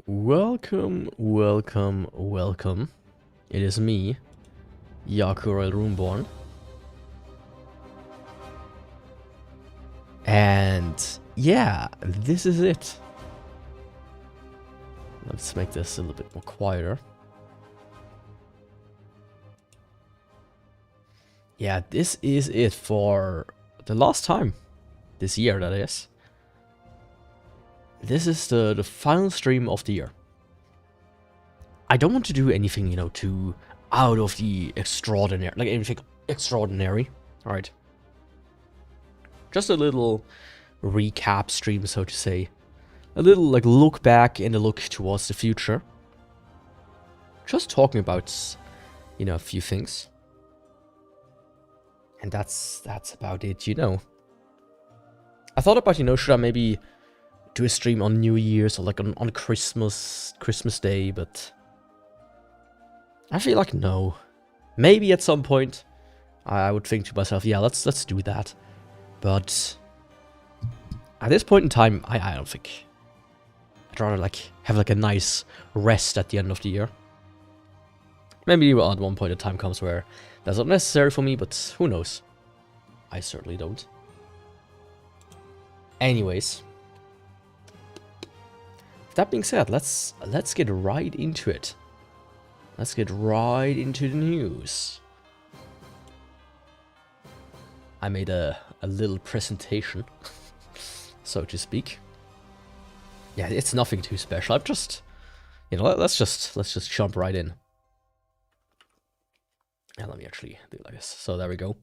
Welcome, welcome, welcome. It is me, Yakuvrael Runeborne. And yeah, this is it. Let's make this a little bit more quieter. Yeah, this is it for the last time. This year, that is. This is the final stream of the year. I don't want to do anything, too out of the extraordinary, like anything extraordinary, alright? Just a little recap stream, so to say. A little, like, look back and a look towards the future. Just talking about, a few things. And that's about it, I thought about, should I maybe do a stream on New Year's or like on Christmas Day, but I feel like no. Maybe at some point I would think to myself, yeah, let's do that. But at this point in time, I don't think. I'd rather like have like a nice rest at the end of the year. Maybe at one point the time comes where that's not necessary for me, but who knows? I certainly don't. Anyways, that being said, let's get right into it. Let's get right into the news. I made a little presentation, so to speak. Yeah, it's nothing too special. I'm just, let's just jump right in. And let me actually do it like this. So there we go.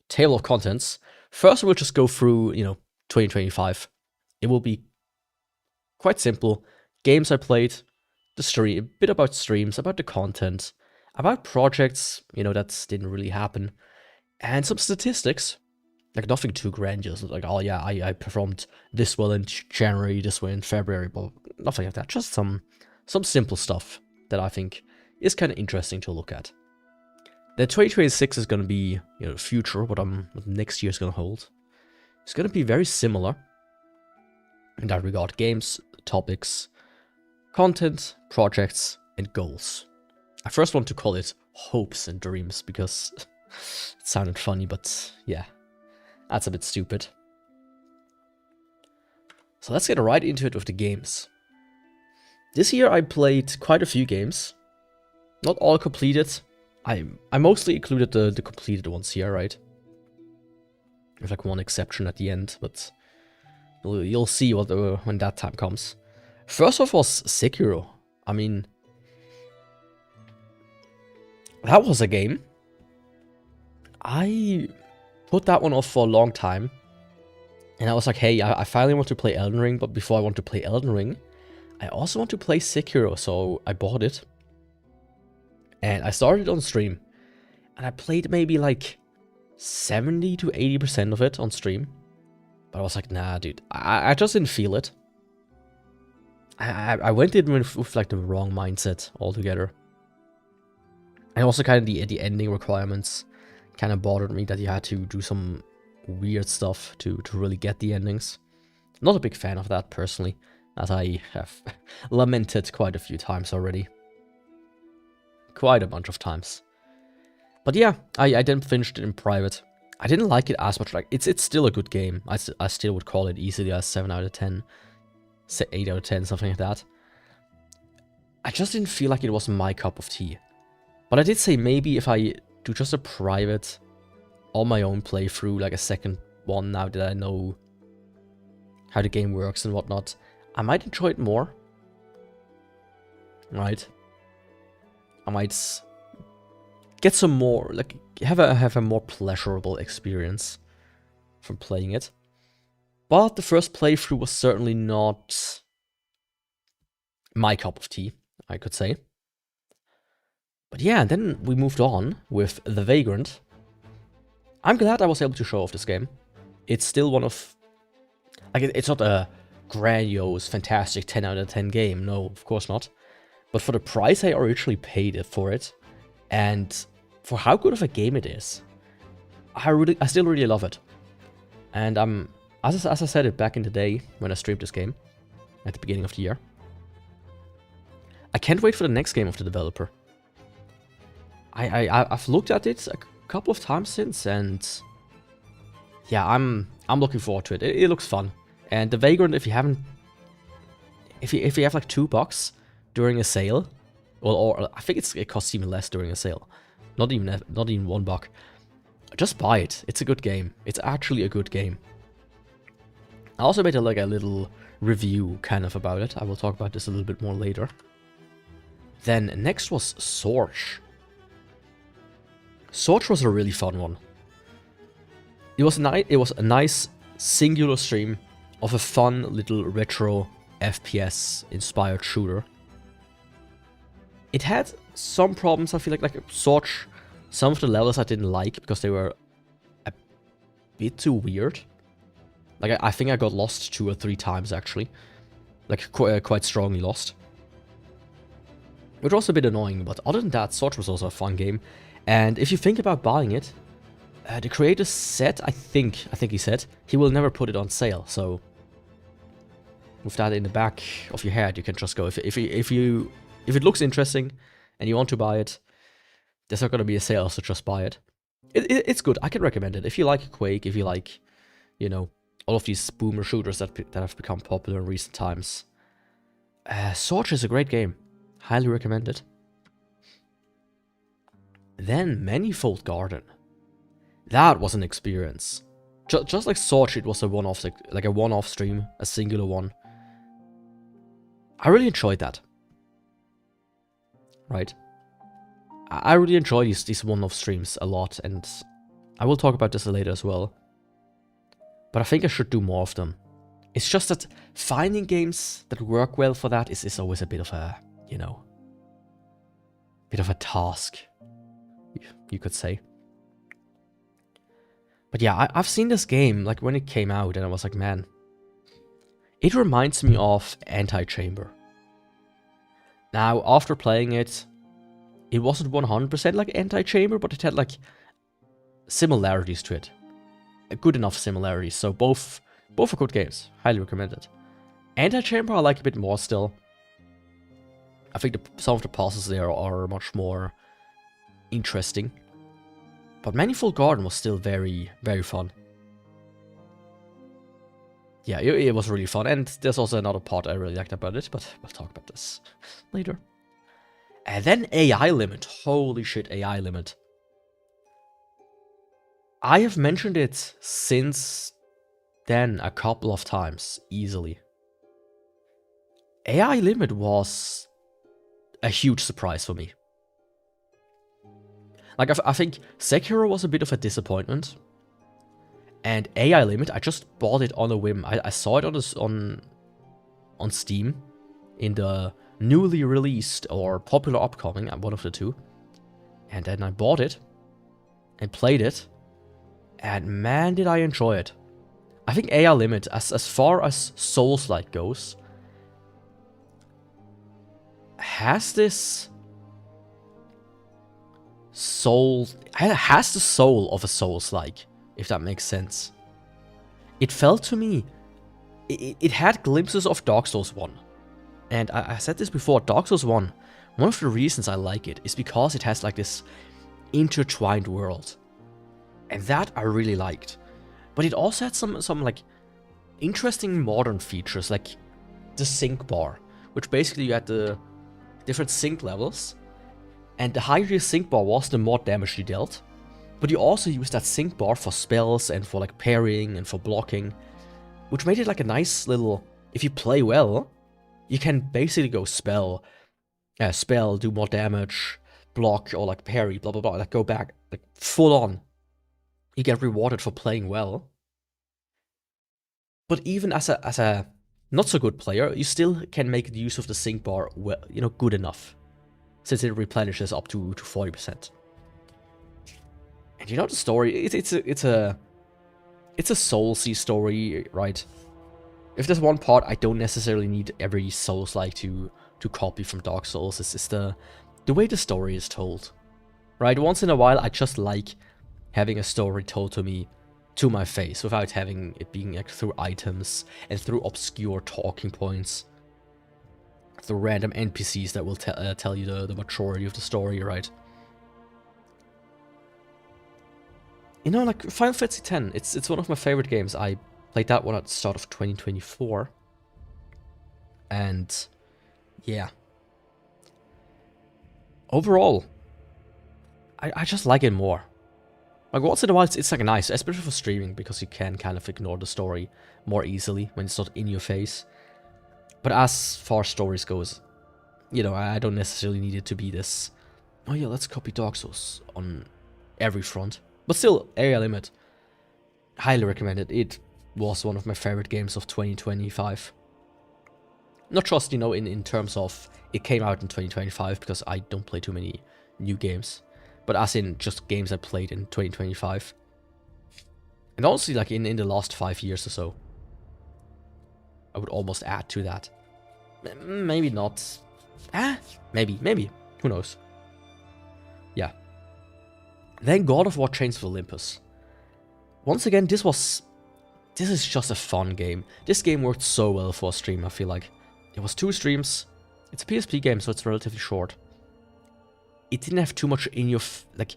Table of contents. First, we'll just go through, 2025. It will be quite simple. Games I played, the stream, a bit about streams, about the content, about projects, that didn't really happen, and some statistics. Like nothing too grandiose, like, oh yeah, I performed this well in January, this well in February, but nothing like that. Just some simple stuff that I think is kind of interesting to look at. Then 2026 is going to be, the future, what next year is going to hold. It's going to be very similar in that regard. Games, topics, content, projects, and goals. I first want to call it hopes and dreams because it sounded funny, but yeah, that's a bit stupid. So let's get right into it with the games. This year I played quite a few games. Not all completed. I mostly included the completed ones here, right? With like one exception at the end, but you'll see when that time comes. First off was Sekiro. I mean, that was a game. I put that one off for a long time. And I was like, hey, I finally want to play Elden Ring, but before I want to play Elden Ring, I also want to play Sekiro, so I bought it. And I started on stream. And I played maybe like 70 to 80% of it on stream. But I was like, nah, dude, I just didn't feel it. I went in with like the wrong mindset altogether. And also kind of the ending requirements kind of bothered me, that you had to do some weird stuff to really get the endings. Not a big fan of that personally, as I have lamented quite a few times already. Quite a bunch of times. But yeah, I then finished it in private. I didn't like it as much. Like it's still a good game. I still would call it easily a 7 out of 10. 8 out of 10, something like that. I just didn't feel like it was my cup of tea. But I did say maybe if I do just a private, on my own playthrough, like a second one, now that I know how the game works and whatnot, I might enjoy it more. Right? I might get some more, like, have a more pleasurable experience from playing it. But the first playthrough was certainly not my cup of tea, I could say. But yeah, then we moved on with The Vagrant. I'm glad I was able to show off this game. It's still one of... like, it's not a grandiose, fantastic 10 out of 10 game. No, of course not. But for the price I originally paid for it, and for how good of a game it is, I still really love it. And as I said it back in the day when I streamed this game, at the beginning of the year, can't wait for the next game of the developer. I've looked at it a couple of times since, and yeah, I'm looking forward to it. It looks fun. And the Vagrant, if you haven't, if you have like $2 during a sale, or I think it costs even less during a sale, not even $1, just buy it. It's a good game. It's actually a good game. I also made a little review kind of about it. I will talk about this a little bit more later. Then next was Sorge. Sorge was a really fun one. It was a nice singular stream of a fun little retro FPS inspired shooter. It had some problems, I feel like Sorge. Some of the levels I didn't like because they were a bit too weird. Like I think I got lost 2 or 3 times actually. Like quite strongly lost. Which was a bit annoying, but other than that, Sorge was also a fun game. And if you think about buying it, the creator said, I think he said, he will never put it on sale. So with that in the back of your head, you can just go. If it looks interesting and you want to buy it, there's not going to be a sale, so just buy it. It's good. I can recommend it. If you like Quake, if you like, you know, all of these boomer shooters that have become popular in recent times, Sorge is a great game. Highly recommend it. Then Manifold Garden. That was an experience. Just like Sorge, it was a one-off, like a one-off stream, a singular one. I really enjoyed that. Right? I really enjoy these one-off streams a lot, and I will talk about this later as well. But I think I should do more of them. It's just that finding games that work well for that is always a bit of a, you know, bit of a task, you could say. But yeah, I've seen this game, like, when it came out, and I was like, man, it reminds me of Anti-Chamber. Now, after playing it, it wasn't 100% like Anti-Chamber, but it had, like, similarities to it. Good enough similarities, so both are good games. Highly recommended. Anti-Chamber I like a bit more still. I think some of the puzzles there are much more interesting. But Manifold Garden was still very, very fun. Yeah, it was really fun. And there's also another part I really liked about it, but we'll talk about this later. And then AI Limit. Holy shit, AI Limit. I have mentioned it since then a couple of times, easily. AI Limit was a huge surprise for me. Like, I think Sekiro was a bit of a disappointment. And AI Limit, I just bought it on a whim. I saw it on Steam in the newly released or popular upcoming, one of the two. And then I bought it and played it. And man, did I enjoy it. I think AI Limit, as far as Souls-like goes, has this soul, has the soul of a Souls-like, if that makes sense. It felt to me, it had glimpses of Dark Souls 1. And I said this before, Dark Souls 1, one of the reasons I like it is because it has like this intertwined world. And that I really liked. But it also had some like interesting modern features, like the sync bar, which basically you had the different sync levels. And the higher your sync bar was, the more damage you dealt. But you also used that sync bar for spells and for like parrying and for blocking, which made it like a nice little, if you play well, you can basically go spell, do more damage, block, or like parry, blah blah blah, like go back, like full on. You get rewarded for playing well. But even as a not so good player, you still can make use of the sync bar, well, you know, good enough, since it replenishes up to 40%. And you know the story, it's a Soulsy story, right? If there's one part I don't necessarily need every Souls-like to copy from Dark Souls, it's the way the story is told, right? Once in a while, I just like having a story told to me, to my face, without having it being like through items and through obscure talking points. the random NPCs that will tell you the majority of the story, right? You know, like Final Fantasy X, it's one of my favorite games. I played that one at the start of 2024. And yeah. Overall, I just like it more. Like once in a while it's like nice, especially for streaming, because you can kind of ignore the story more easily when it's not in your face. But as far as stories goes, you know, I don't necessarily need it to be this, oh yeah, let's copy Dark Souls on every front. But still, Area Limit, highly recommended. It was one of my favorite games of 2025. Not just, you know, in terms of it came out in 2025, because I don't play too many new games, but as in just games I played in 2025. And honestly, like in the last 5 years or so. I would almost add to that. Maybe not. Maybe. Who knows? Yeah. Then God of War Chains of Olympus. Once again, this is just a fun game. This game worked so well for a stream, I feel like. It was 2 streams. It's a PSP game, so it's relatively short. It didn't have too much in your, like,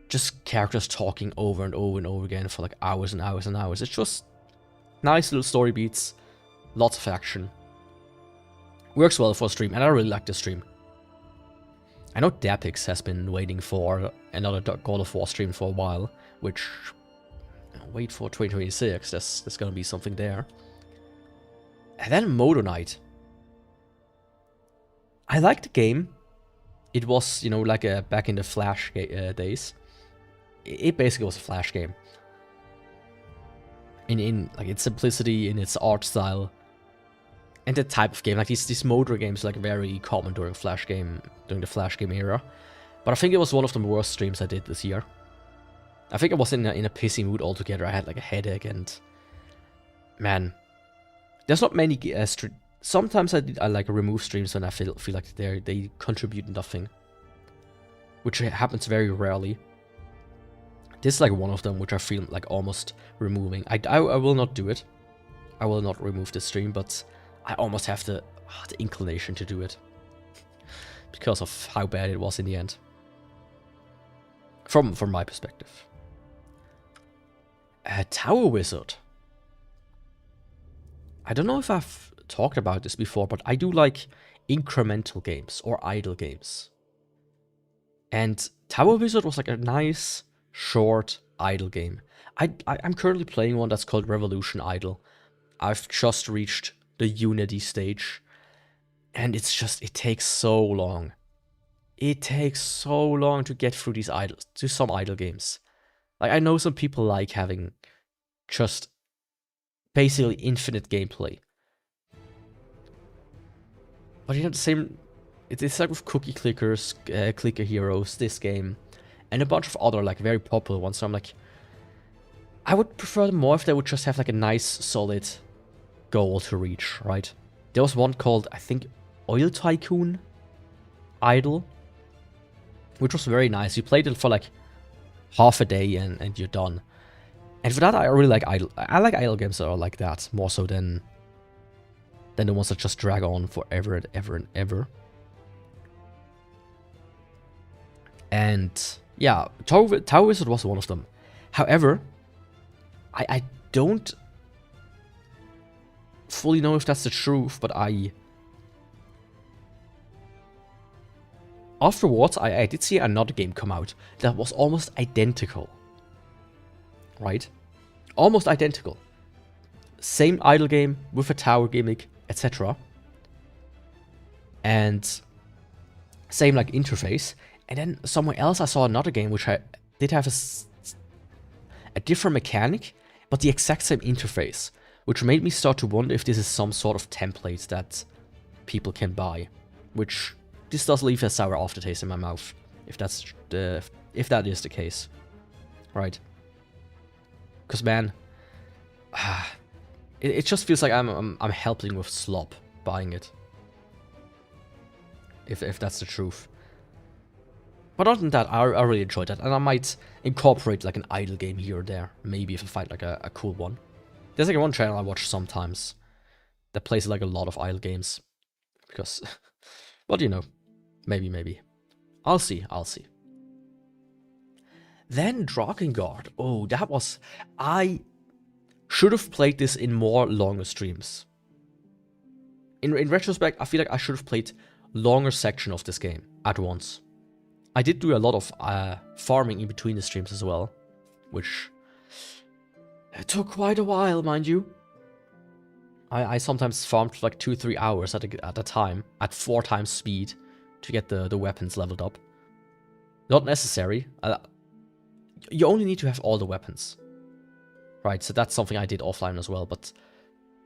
just characters talking over and over and over again for like hours and hours and hours. It's just nice little story beats, lots of action. Works well for a stream, and I really like the stream. I know Dapix has been waiting for another God of War stream for a while, which, wait for 2026, there's gonna be something there. And then Modo Knight. I liked the game. It was, you know, like back in the Flash days. It basically was a Flash game. In like its simplicity, in its art style, and the type of game. Like these Modo games, like very common during the Flash game era. But I think it was one of the worst streams I did this year. I think I was in a pissy mood altogether. I had like a headache, and man, there's not many. Sometimes I like remove streams when I feel like they contribute nothing, which happens very rarely. This is like one of them, which I feel like almost removing. I will not do it. I will not remove the stream, but I almost have the inclination to do it because of how bad it was in the end. From my perspective. Tower Wizard. I don't know if I've talked about this before, but I do like incremental games or idle games. And Tower Wizard was like a nice, short, idle game. I'm currently playing one that's called Revolution Idle. I've just reached the Unity stage, and it takes so long. It takes so long to get through some idle games. Like, I know some people like having just basically infinite gameplay. But you have the same, it's like with Cookie Clickers, Clicker Heroes, this game, and a bunch of other like very popular ones. So I'm like, I would prefer them more if they would just have like a nice, solid goal to reach, right? There was one called, I think, Oil Tycoon Idle, which was very nice. You played it for like half a day and you're done. And for that, I really like idle. I like idle games that are like that more so than the ones that just drag on forever and ever and ever. And yeah, Tower Wizard was one of them. However, I don't fully know if that's the truth, but afterwards, I did see another game come out that was almost identical. Right? Almost identical. Same idle game with a tower gimmick, etc. And same like interface. And then somewhere else I saw another game which did have a different mechanic, but the exact same interface, which made me start to wonder if this is some sort of template that people can buy, which this does leave a sour aftertaste in my mouth, if that is the case, right? Because man, it just feels like I'm helping with slop buying it, if that's the truth. But other than that, I really enjoyed that, and I might incorporate like an idle game here or there, maybe if I find like a cool one. There's like one channel I watch sometimes that plays like a lot of idle games. because, but you know, maybe. I'll see. Then Drakengard. Oh, that was... I should have played this in more longer streams. In retrospect, I feel like I should have played longer section of this game at once. I did do a lot of farming in between the streams as well, which it took quite a while, mind you. I sometimes farmed for like 2-3 hours at a time at 4 times speed to get the weapons leveled up. Not necessary. You only need to have all the weapons. Right, so that's something I did offline as well, but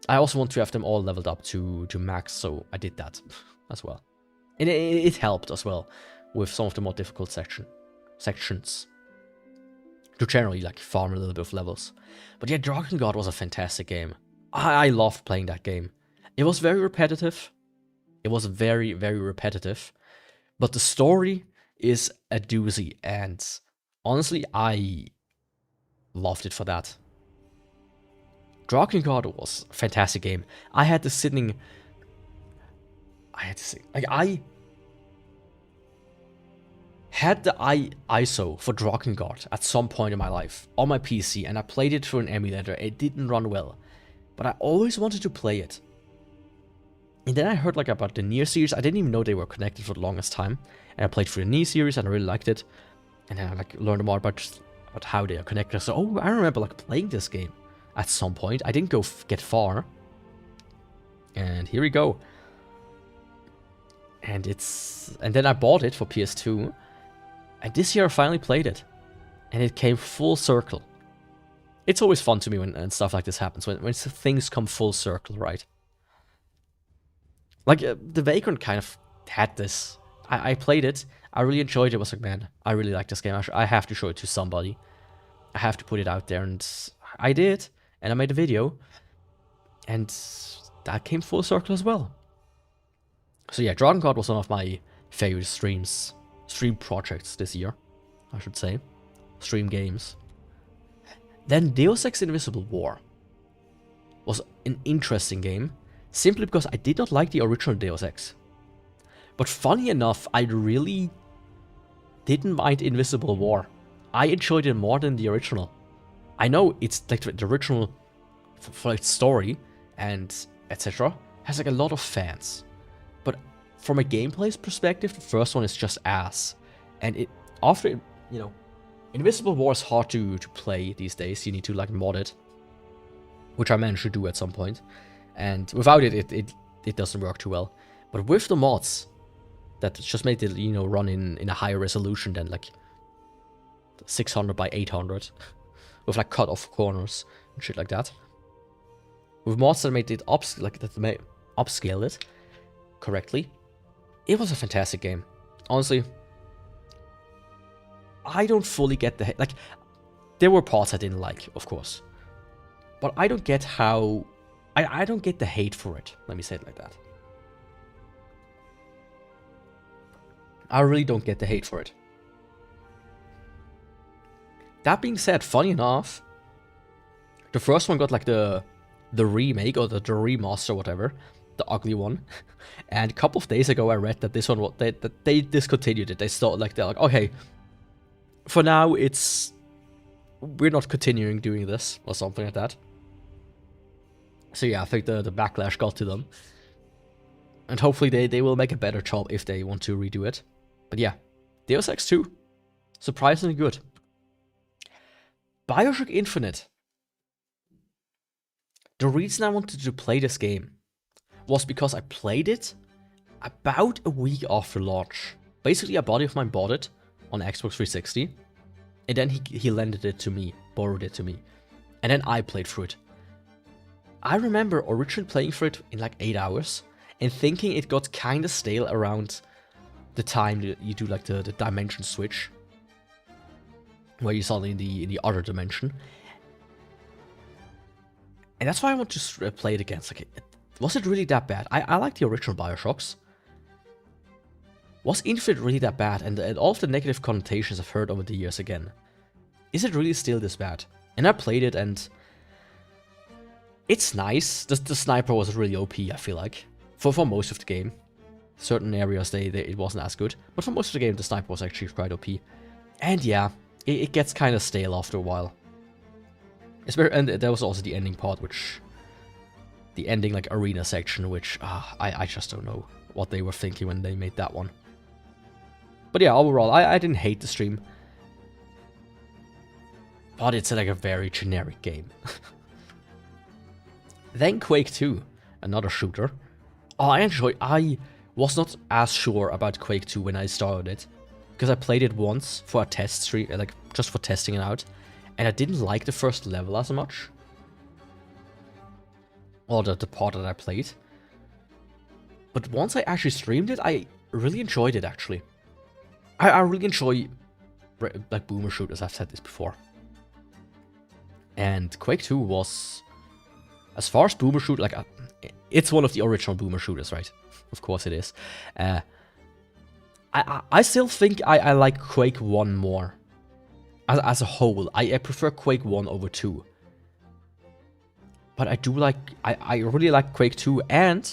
I also want to have them all leveled up to max, so I did that as well. And it helped as well with some of the more difficult sections. To generally like farm a little bit of levels. But yeah, Drakengard was a fantastic game. I loved playing that game. It was very repetitive. It was very, very repetitive. But the story is a doozy, and honestly, I loved it for that. Drakengard was a fantastic game. I had to say, like, I had the ISO for Drakengard at some point in my life on my PC, and I played it through an emulator. It didn't run well, but I always wanted to play it. And then I heard like about the Nier series. I didn't even know they were connected for the longest time. And I played through the Nier series and I really liked it. And then I like learned more about how they are connected. So oh, I remember like playing this game at some point. I didn't go get far. And here we go. And then I bought it for PS2. And this year I finally played it. And it came full circle. It's always fun to me when stuff like this happens. When things come full circle, right? Like, the Vagrant kind of had this. I played it. I really enjoyed it. I was like, man, I really like this game. I have to show it to somebody. I have to put it out there. And I did. And I made a video. And that came full circle as well. So yeah, Drakengard was one of my favorite stream projects this year, I should say. Stream games. Then Deus Ex Invisible War was an interesting game, simply because I did not like the original Deus Ex. But funny enough, I really didn't mind Invisible War. I enjoyed it more than the original. I know it's like the original for its story and etc. has like a lot of fans. But from a gameplay perspective, the first one is just ass. And you know, Invisible War is hard to play these days. You need to like mod it, which I managed to do at some point. And without it, it doesn't work too well. But with the mods, that just made it, you know, run in a higher resolution than like 600 by 800, with like cut off corners and shit like that. With mods that made it upscale it correctly, it was a fantastic game. Honestly, I don't fully get the like. There were parts I didn't like, of course, but I don't get how. I don't get the hate for it. Let me say it like that. I really don't get the hate for it. That being said, funny enough, the first one got like the remake or the remaster, whatever, the ugly one. And a couple of days ago, I read that this one that they discontinued it. They're like, okay, for now we're not continuing doing this or something like that. So yeah, I think the backlash got to them. And hopefully they will make a better job if they want to redo it. But yeah, Deus Ex 2, surprisingly good. BioShock Infinite. The reason I wanted to play this game was because I played it about a week after launch. Basically, a buddy of mine bought it on Xbox 360, and then he lended it to me, borrowed it to me, and then I played through it. I remember originally playing through it in like 8 hours, and thinking it got kinda stale around the time that you do like the dimension switch, where you saw in the other dimension. And that's why I want to play it again. It's like, was it really that bad? I like the original BioShocks. Was Infinite really that bad? And all of the negative connotations I've heard over the years again. Is it really still this bad? And I played it and it's nice. The sniper was really OP, I feel like. For most of the game. Certain areas, it wasn't as good. But for most of the game, the sniper was actually quite OP. And yeah, it gets kind of stale after a while. And there was also the ending part, which... The ending, like, arena section, which... I just don't know what they were thinking when they made that one. But yeah, overall, I didn't hate the stream. But it's like a very generic game. Then Quake 2, another shooter. Oh, I was not as sure about Quake 2 when I started it. Because I played it once for a test stream, like just for testing it out. And I didn't like the first level as much. Or the part that I played. But once I actually streamed it, I really enjoyed it actually. I really enjoy like BoomerShooters, I've said this before. And Quake 2 was, as far as BoomerShoot, like, it's one of the original BoomerShooters, right? Of course it is. I still think I like Quake 1 more. As a whole, I prefer Quake 1 over 2. But I do like, I really like Quake 2, and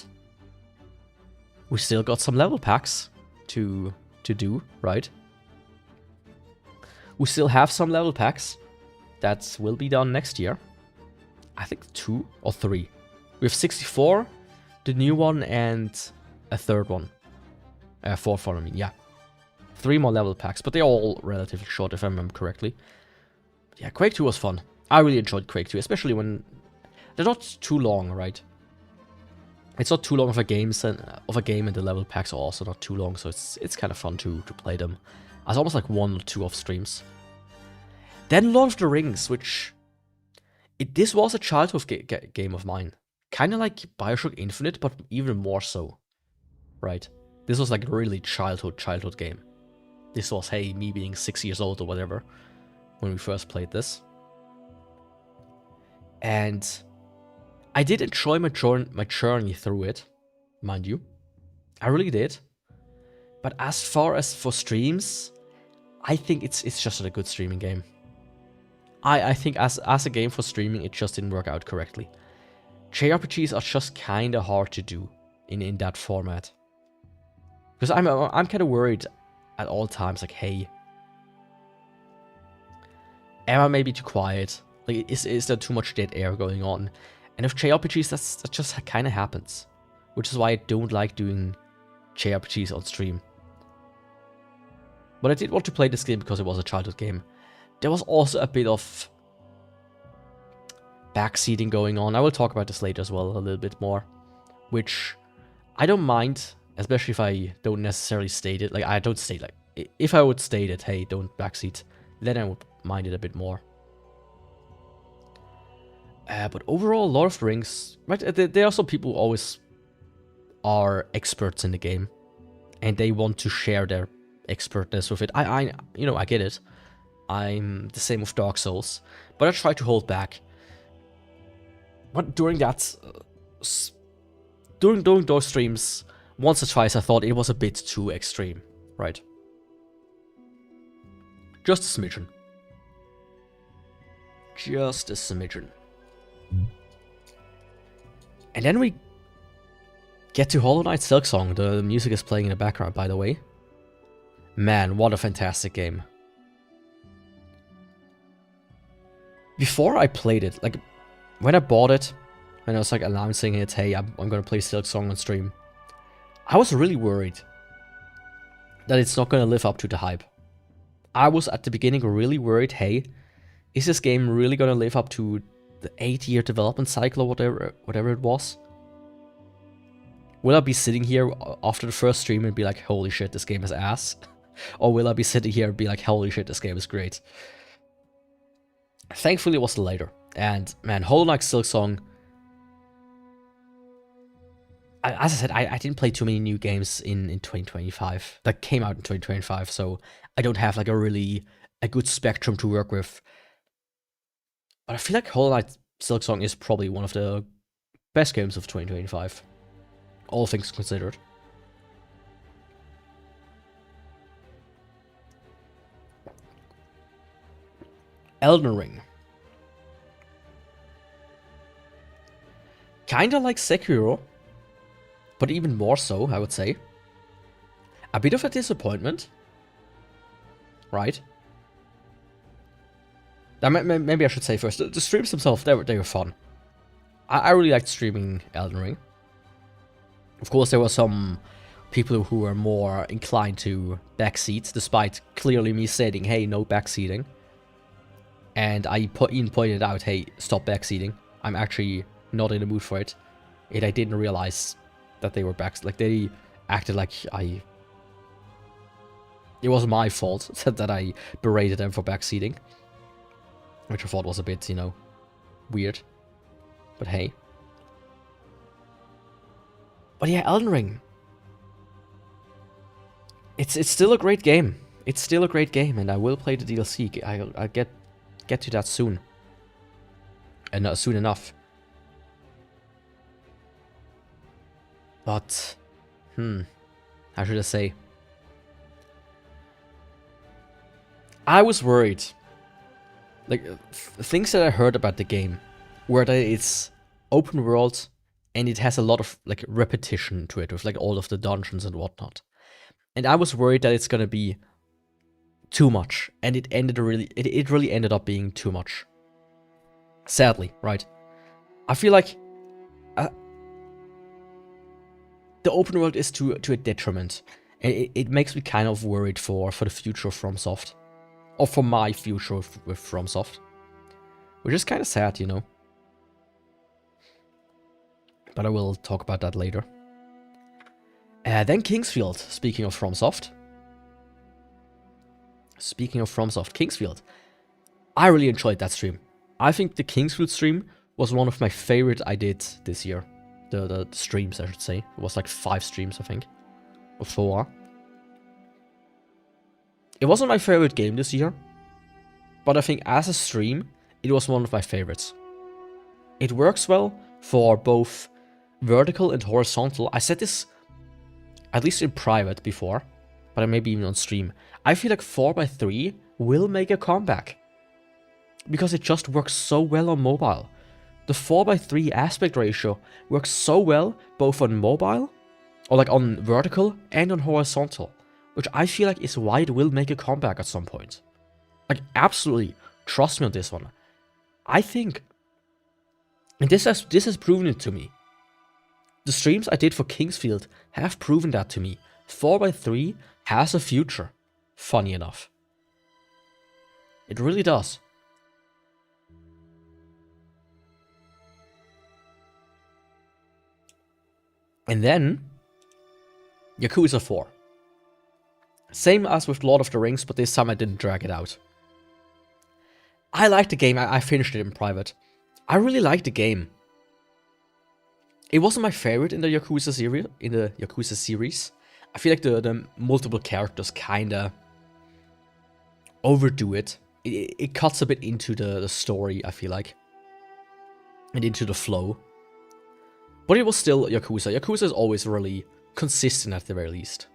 we still got some level packs to do, right? We still have some level packs that will be done next year. I think 2 or 3. We have 64, the new one, and a third one. Fourth one, I mean, yeah. 3 more level packs, but they're all relatively short, if I remember correctly. But yeah, Quake 2 was fun. I really enjoyed Quake 2, especially when they're not too long, right? It's not too long of a game, and the level packs are also not too long, so it's kind of fun to play them. As almost like 1 or 2 off streams. Then Lord of the Rings, which... this was a childhood game of mine. Kind of like Bioshock Infinite, but even more so. Right? This was like a really childhood game. This was, hey, me being 6 years old or whatever, when we first played this. And I did enjoy my journey through it, mind you. I really did. But as far as for streams, I think it's just a good streaming game. I think as a game for streaming, it just didn't work out correctly. JRPGs are just kind of hard to do in that format. Because I'm kind of worried at all times, like, hey, am I maybe too quiet? Like, is there too much dead air going on? And with JRPGs, that just kind of happens. Which is why I don't like doing JRPGs on stream. But I did want to play this game because it was a childhood game. There was also a bit of backseating going on. I will talk about this later as well, a little bit more. Which I don't mind, especially if I don't necessarily state it. Like, I don't state, like, if I would state it, hey, don't backseat, then I would mind it a bit more. But overall, Lord of the Rings, right? There are some people who always are experts in the game, and they want to share their expertness with it. I get it. I'm the same with Dark Souls, but I try to hold back. But during that, during those streams, once or twice I thought it was a bit too extreme, right? Just a smidgen. Just a smidgen. And then we get to Hollow Knight Silksong. The music is playing in the background, by the way. Man, what a fantastic game. Before I played it, like, when I bought it, when I was like announcing it, hey, I'm gonna play Silksong on stream, I was really worried that it's not gonna live up to the hype. I was at the beginning really worried, hey, is this game really gonna live up to the 8-year development cycle or whatever it was? Will I be sitting here after the first stream and be like, holy shit, this game is ass? Or will I be sitting here and be like, holy shit, this game is great? Thankfully, it was the later. And man, Hollow Knight Silksong, as I said, I didn't play too many new games in 2025 that came out in 2025, so I don't have like a good spectrum to work with. But I feel like Hollow Knight Silksong is probably one of the best games of 2025, all things considered. Elden Ring. Kinda like Sekiro, but even more so, I would say. a bit of a disappointment, right? Maybe I should say first, the streams themselves, they were fun. I really liked streaming Elden Ring. Of course, there were some people who were more inclined to backseat, despite clearly me saying, hey, no backseating. And I even pointed out, hey, stop backseating. I'm actually not in the mood for it. And I didn't realize that they were like, they acted like it was my fault that I berated them for backseating. Which I thought was a bit, you know, weird. But hey. But yeah, Elden Ring. It's still a great game. It's still a great game, and I will play the DLC. I'll get to that soon. And soon enough. But, how should I say? I was worried. Like, things that I heard about the game were that it's open world and it has a lot of, like, repetition to it with, like, all of the dungeons and whatnot. And I was worried that it's gonna be too much, and it really ended up being too much. Sadly, right? I feel like the open world is to a detriment. And it makes me kind of worried for the future of FromSoft. Or for my future with FromSoft. Which is kind of sad, you know. But I will talk about that later. Then Kingsfield, speaking of FromSoft. Kingsfield. I really enjoyed that stream. I think the Kingsfield stream was one of my favorite I did this year. The streams, I should say. It was like 5 streams, I think. Or 4. It wasn't my favorite game this year, but I think as a stream, it was one of my favorites. It works well for both vertical and horizontal. I said this at least in private before, but maybe even on stream. I feel like 4x3 will make a comeback, because it just works so well on mobile. The 4x3 aspect ratio works so well both on mobile, or like on vertical, and on horizontal. Which I feel like is why it will make a comeback at some point. Like, absolutely. Trust me on this one. I think, and this has proven it to me. The streams I did for Kingsfield have proven that to me. 4x3 has a future. Funny enough. It really does. And then, Yakuza 4. Same as with Lord of the Rings, but this time I didn't drag it out. I liked the game. I finished it in private. I really liked the game. It wasn't my favorite in the Yakuza series. I feel like the multiple characters kinda overdo it. It cuts a bit into the story, I feel like. And into the flow. But it was still Yakuza. Yakuza is always really consistent at the very least.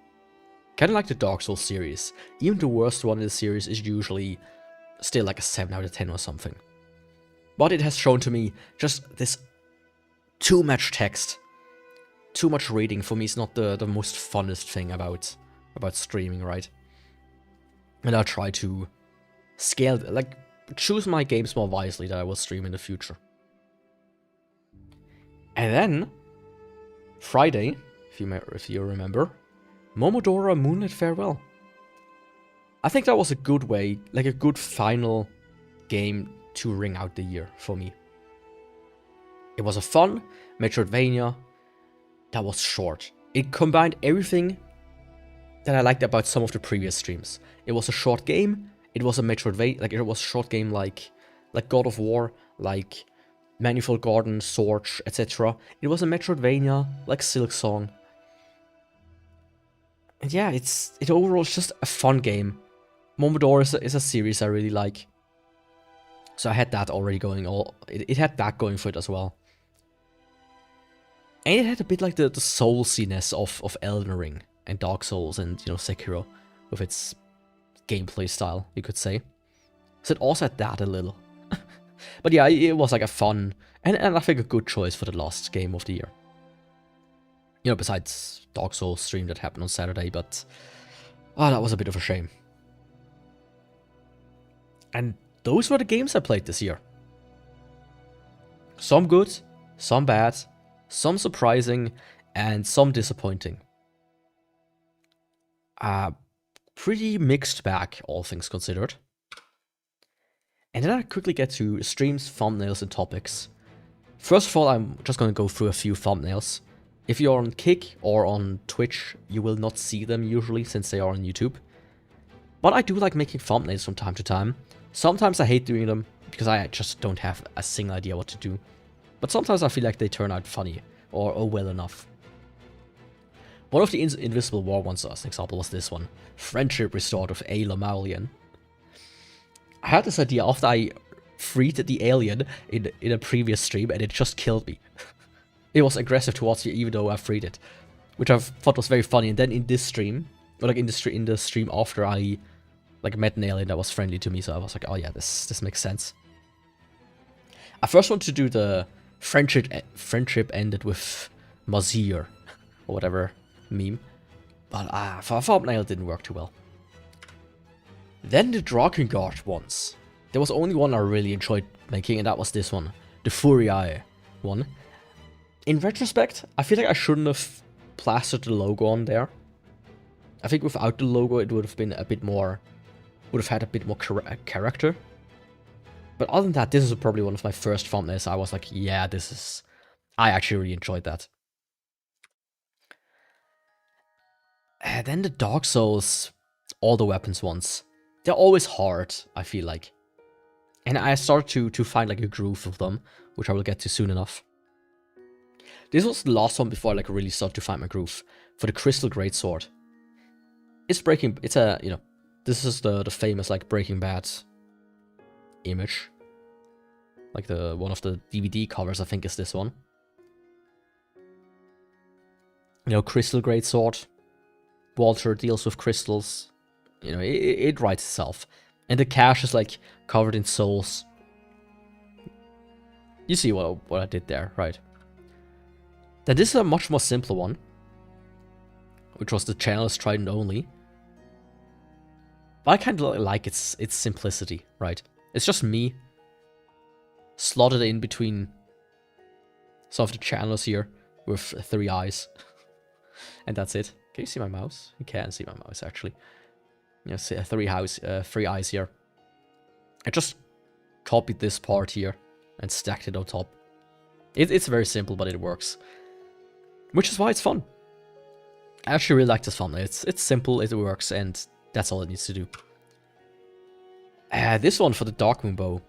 Kinda like the Dark Souls series. Even the worst one in the series is usually still like a 7 out of 10 or something. But it has shown to me just this too much text. Too much reading for me is not the most funnest thing about streaming, right? And I'll try to scale, like, choose my games more wisely that I will stream in the future. And then, Friday, if you remember, Momodora Moonlit Farewell. I think that was a good way, like a good final game to ring out the year for me. It was a fun Metroidvania that was short. It combined everything that I liked about some of the previous streams. It was a short game, it was a Metroidvania, like it was a short game like God of War, like Manifold Garden, Sword, etc. It was a Metroidvania like Silksong. And yeah, it overall is just a fun game. Momodora is a series I really like. So I had that already going, it had that going for it as well. And it had a bit like the soulsiness of Elden Ring and Dark Souls and, you know, Sekiro with its gameplay style, you could say. So it also had that a little. But yeah, it was like a fun and I think a good choice for the last game of the year. You know, besides Dark Souls stream that happened on Saturday, but that was a bit of a shame. And those were the games I played this year. Some good, some bad, some surprising, and some disappointing. Pretty mixed bag, all things considered. And then I quickly get to streams, thumbnails, and topics. First of all, I'm just going to go through a few thumbnails. If you're on Kick or on Twitch, you will not see them usually, since they are on YouTube. But I do like making thumbnails from time to time. Sometimes I hate doing them, because I just don't have a single idea what to do. But sometimes I feel like they turn out funny, or well enough. One of the Invisible War ones, as an example, was this one. Friendship Restored with A. Lamalian. I had this idea after I freed the alien in a previous stream, and it just killed me. It was aggressive towards me, even though I freed it. Which I thought was very funny, and then in this stream, or like in the stream after I like met an alien that was friendly to me, so I was like, oh yeah, this makes sense. I first wanted to do the friendship ended with Mazir, or whatever meme, but for a thumbnail it didn't work too well. Then the Drakengard ones. There was only one I really enjoyed making, and that was this one, the Furii one. In retrospect, I feel like I shouldn't have plastered the logo on there. I think without the logo it would have been a bit more, would have had a bit more character. But other than that, this is probably one of my first thumbnails. I was like, yeah, I actually really enjoyed that. And then the Dark Souls, all the weapons ones. They're always hard, I feel like. And I started to find like a groove of them, which I will get to soon enough. This was the last one before I like really started to find my groove. For the Crystal Greatsword. It's a, you know, this is the famous like Breaking Bad image. Like one of the DVD covers, I think, is this one. You know, Crystal Greatsword. Walter deals with crystals. You know, it writes itself. And the cache is like covered in souls. You see what I did there, right? Then this is a much more simpler one. Which was the Channel's Trident only. But I kind of like its simplicity, right? It's just me slotted in between some of the channels here with 3 eyes. And that's it. Can you see my mouse? You can see my mouse, actually. You know, see 3 eyes here. I just copied this part here and stacked it on top. It's very simple, but it works. Which is why it's fun. I actually really like this thumbnail. It's simple, it works, and that's all it needs to do. This one for the Dark Moon Bow.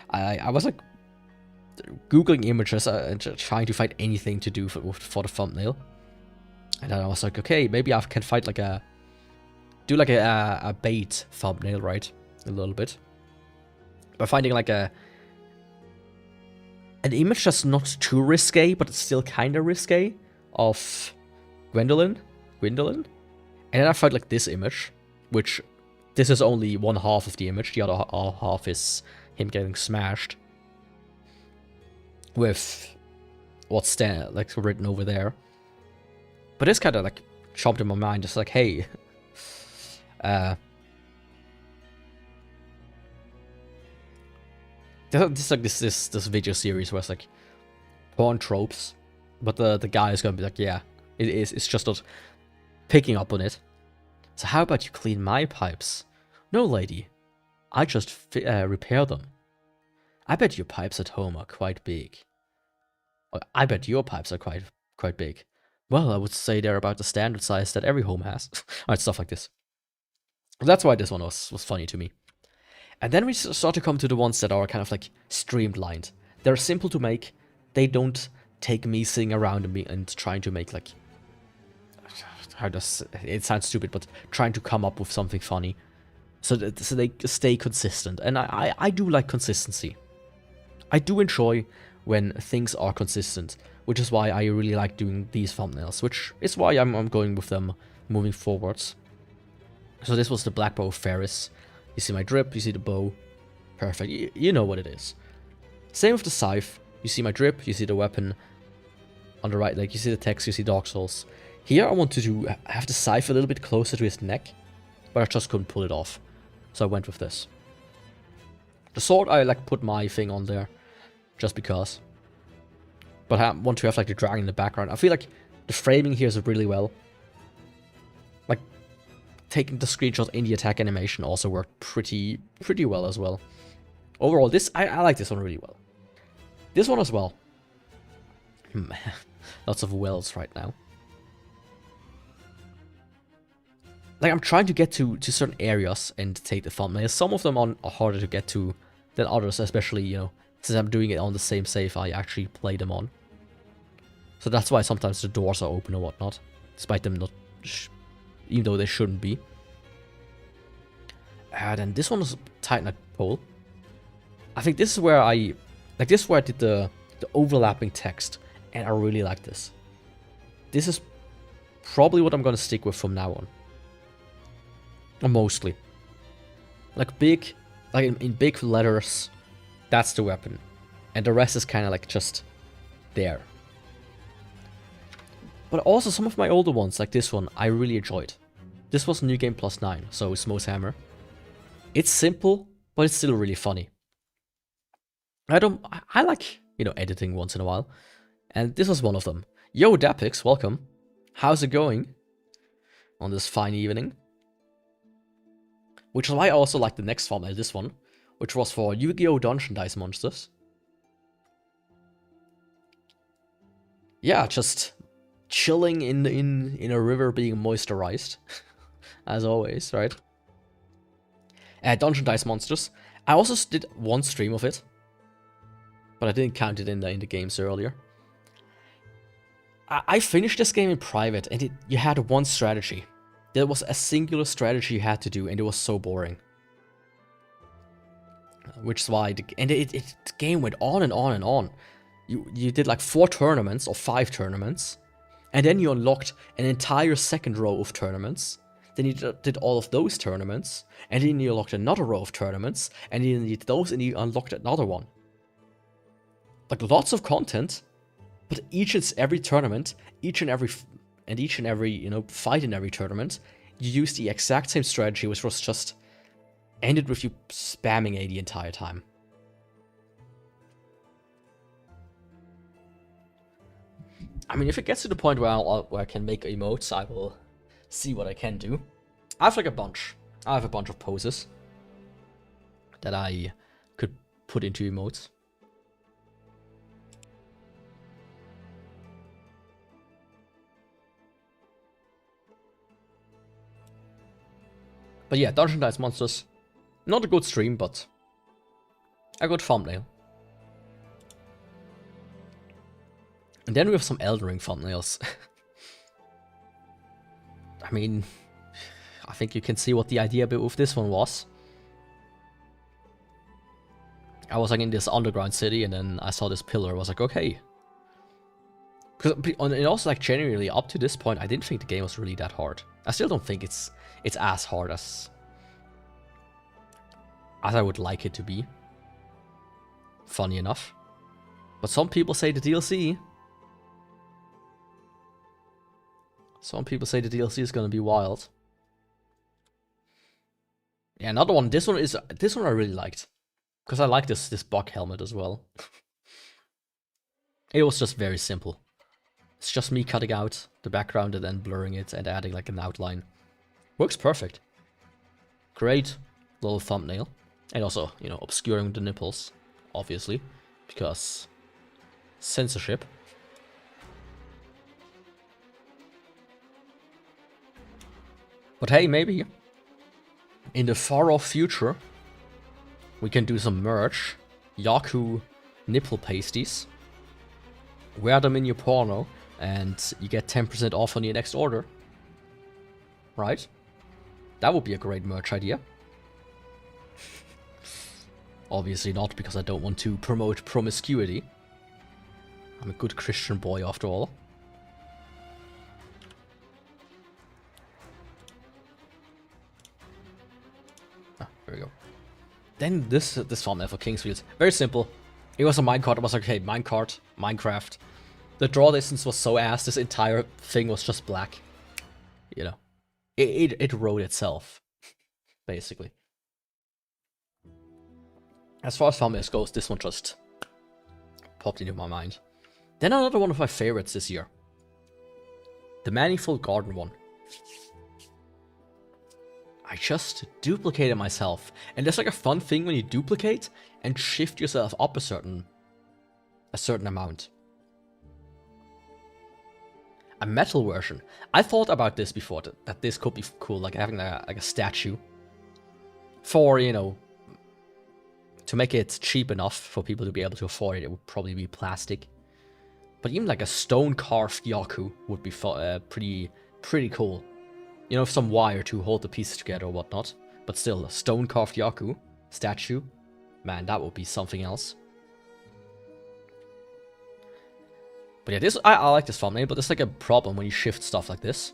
I was like googling images and trying to find anything to do for the thumbnail. And then I was like, okay, maybe I can find like a bait thumbnail, right? A little bit. By finding like an image that's not too risque, but it's still kind of risque, of Gwendolyn. And then I found like this image, which this is only one half of the image. The other half is him getting smashed with what's like written over there. But this kind of like chopped in my mind. It's like, hey, this like this video series where it's like porn tropes, but the guy is gonna be like, yeah, it's just not picking up on it. So how about you clean my pipes? No, lady, I just repair them. I bet your pipes at home are quite big. I bet your pipes are quite big. Well, I would say they're about the standard size that every home has. Alright, stuff like this. That's why this one was funny to me. And then we start to come to the ones that are kind of like streamlined. They're simple to make. They don't take me sitting around and trying to make like... it sounds stupid, but trying to come up with something funny. So they stay consistent. And I do like consistency. I do enjoy when things are consistent, which is why I really like doing these thumbnails, which is why I'm going with them moving forwards. So this was the Black Bow of Ferris. You see my drip, you see the bow. Perfect, you know what it is. Same with the scythe. You see my drip, you see the weapon. on the right, like you see the text, you see Dark Souls. Here I wanted to have the scythe a little bit closer to his neck, but I just couldn't pull it off. So I went with this. The sword, I like put my thing on there, just because. But I want to have like the dragon in the background. I feel like the framing here is really well. Like, taking the screenshot in the attack animation also worked pretty well as well. Overall, this I like this one really well. This one as well. Lots of wells right now. Like, I'm trying to get to certain areas and take the thumbnails. Some of them are harder to get to than others, especially, you know, since I'm doing it on the same save I actually play them on. So that's why sometimes the doors are open or whatnot, despite them not, even though they shouldn't be. Then this one is Titanite pole. I think this is where I did the overlapping text, and I really like this. This is probably what I'm gonna stick with from now on. Or mostly. Like big, like in big letters, that's the weapon. And the rest is kind of like just there. But also some of my older ones, like this one, I really enjoyed. This was New Game Plus 9, so Smo's Hammer. It's simple, but it's still really funny. I like, you know, editing once in a while. And this was one of them. Yo, Dapix, welcome. How's it going on this fine evening? Which is why I also like the next thumbnail, this one, which was for Yu-Gi-Oh! Dungeon Dice Monsters. Yeah, just chilling in a river being moisturized, as always, right? Dungeon Dice Monsters. I also did one stream of it, but I didn't count it in the games earlier. I finished this game in private, and you had one strategy. There was a singular strategy you had to do, and it was so boring. Which is why the game went on and on and on. You did like 4 tournaments or 5 tournaments, and then you unlocked an entire second row of tournaments. Then you did all of those tournaments, and then you unlocked another row of tournaments, and then you did those, and you unlocked another one. Like, lots of content, but each and every tournament, each and every, you know, fight in every tournament, you use the exact same strategy, which was just ended with you spamming A the entire time. I mean, if it gets to the point where I can make emotes, I will see what I can do. I have like a bunch. I have a bunch of poses that I could put into emotes. But yeah, Dungeon Dice Monsters, not a good stream, but a good thumbnail. And then we have some Elden Ring thumbnails. I mean, I think you can see what the idea with this one was. I was like in this underground city, and then I saw this pillar. I was like, okay. And also, like, genuinely, up to this point, I didn't think the game was really that hard. I still don't think it's as hard as I would like it to be. Funny enough. But some people say the DLC. Some people say the DLC is gonna be wild. Yeah, another one. This one I really liked, because I like this bug helmet as well. It was just very simple. It's just me cutting out the background and then blurring it and adding like an outline. Works perfect. Great little thumbnail. And also, you know, obscuring the nipples, obviously, because censorship. But hey, maybe in the far off future, we can do some merch. Yaku nipple pasties. Wear them in your porno, and you get 10% off on your next order. Right? That would be a great merch idea. Obviously not, because I don't want to promote promiscuity. I'm a good Christian boy after all. Ah, there we go. Then this thumbnail for Kingsfield. Very simple. It was a minecart. I was like, hey, minecart, Minecraft. The draw distance was so ass, this entire thing was just black. You know, it wrote itself, basically. As far as thumbnails goes, this one just popped into my mind. Then another one of my favorites this year. The Manifold Garden one. I just duplicated myself. And there's like a fun thing when you duplicate and shift yourself up a certain amount. A metal version. I thought about this before, that this could be cool, like having like a statue. For, you know, to make it cheap enough for people to be able to afford it, it would probably be plastic. But even like a stone-carved Yaku would be pretty cool. You know, some wire to hold the pieces together or whatnot. But still, a stone-carved Yaku statue, man, that would be something else. But yeah, this I like this thumbnail, but there's like a problem when you shift stuff like this.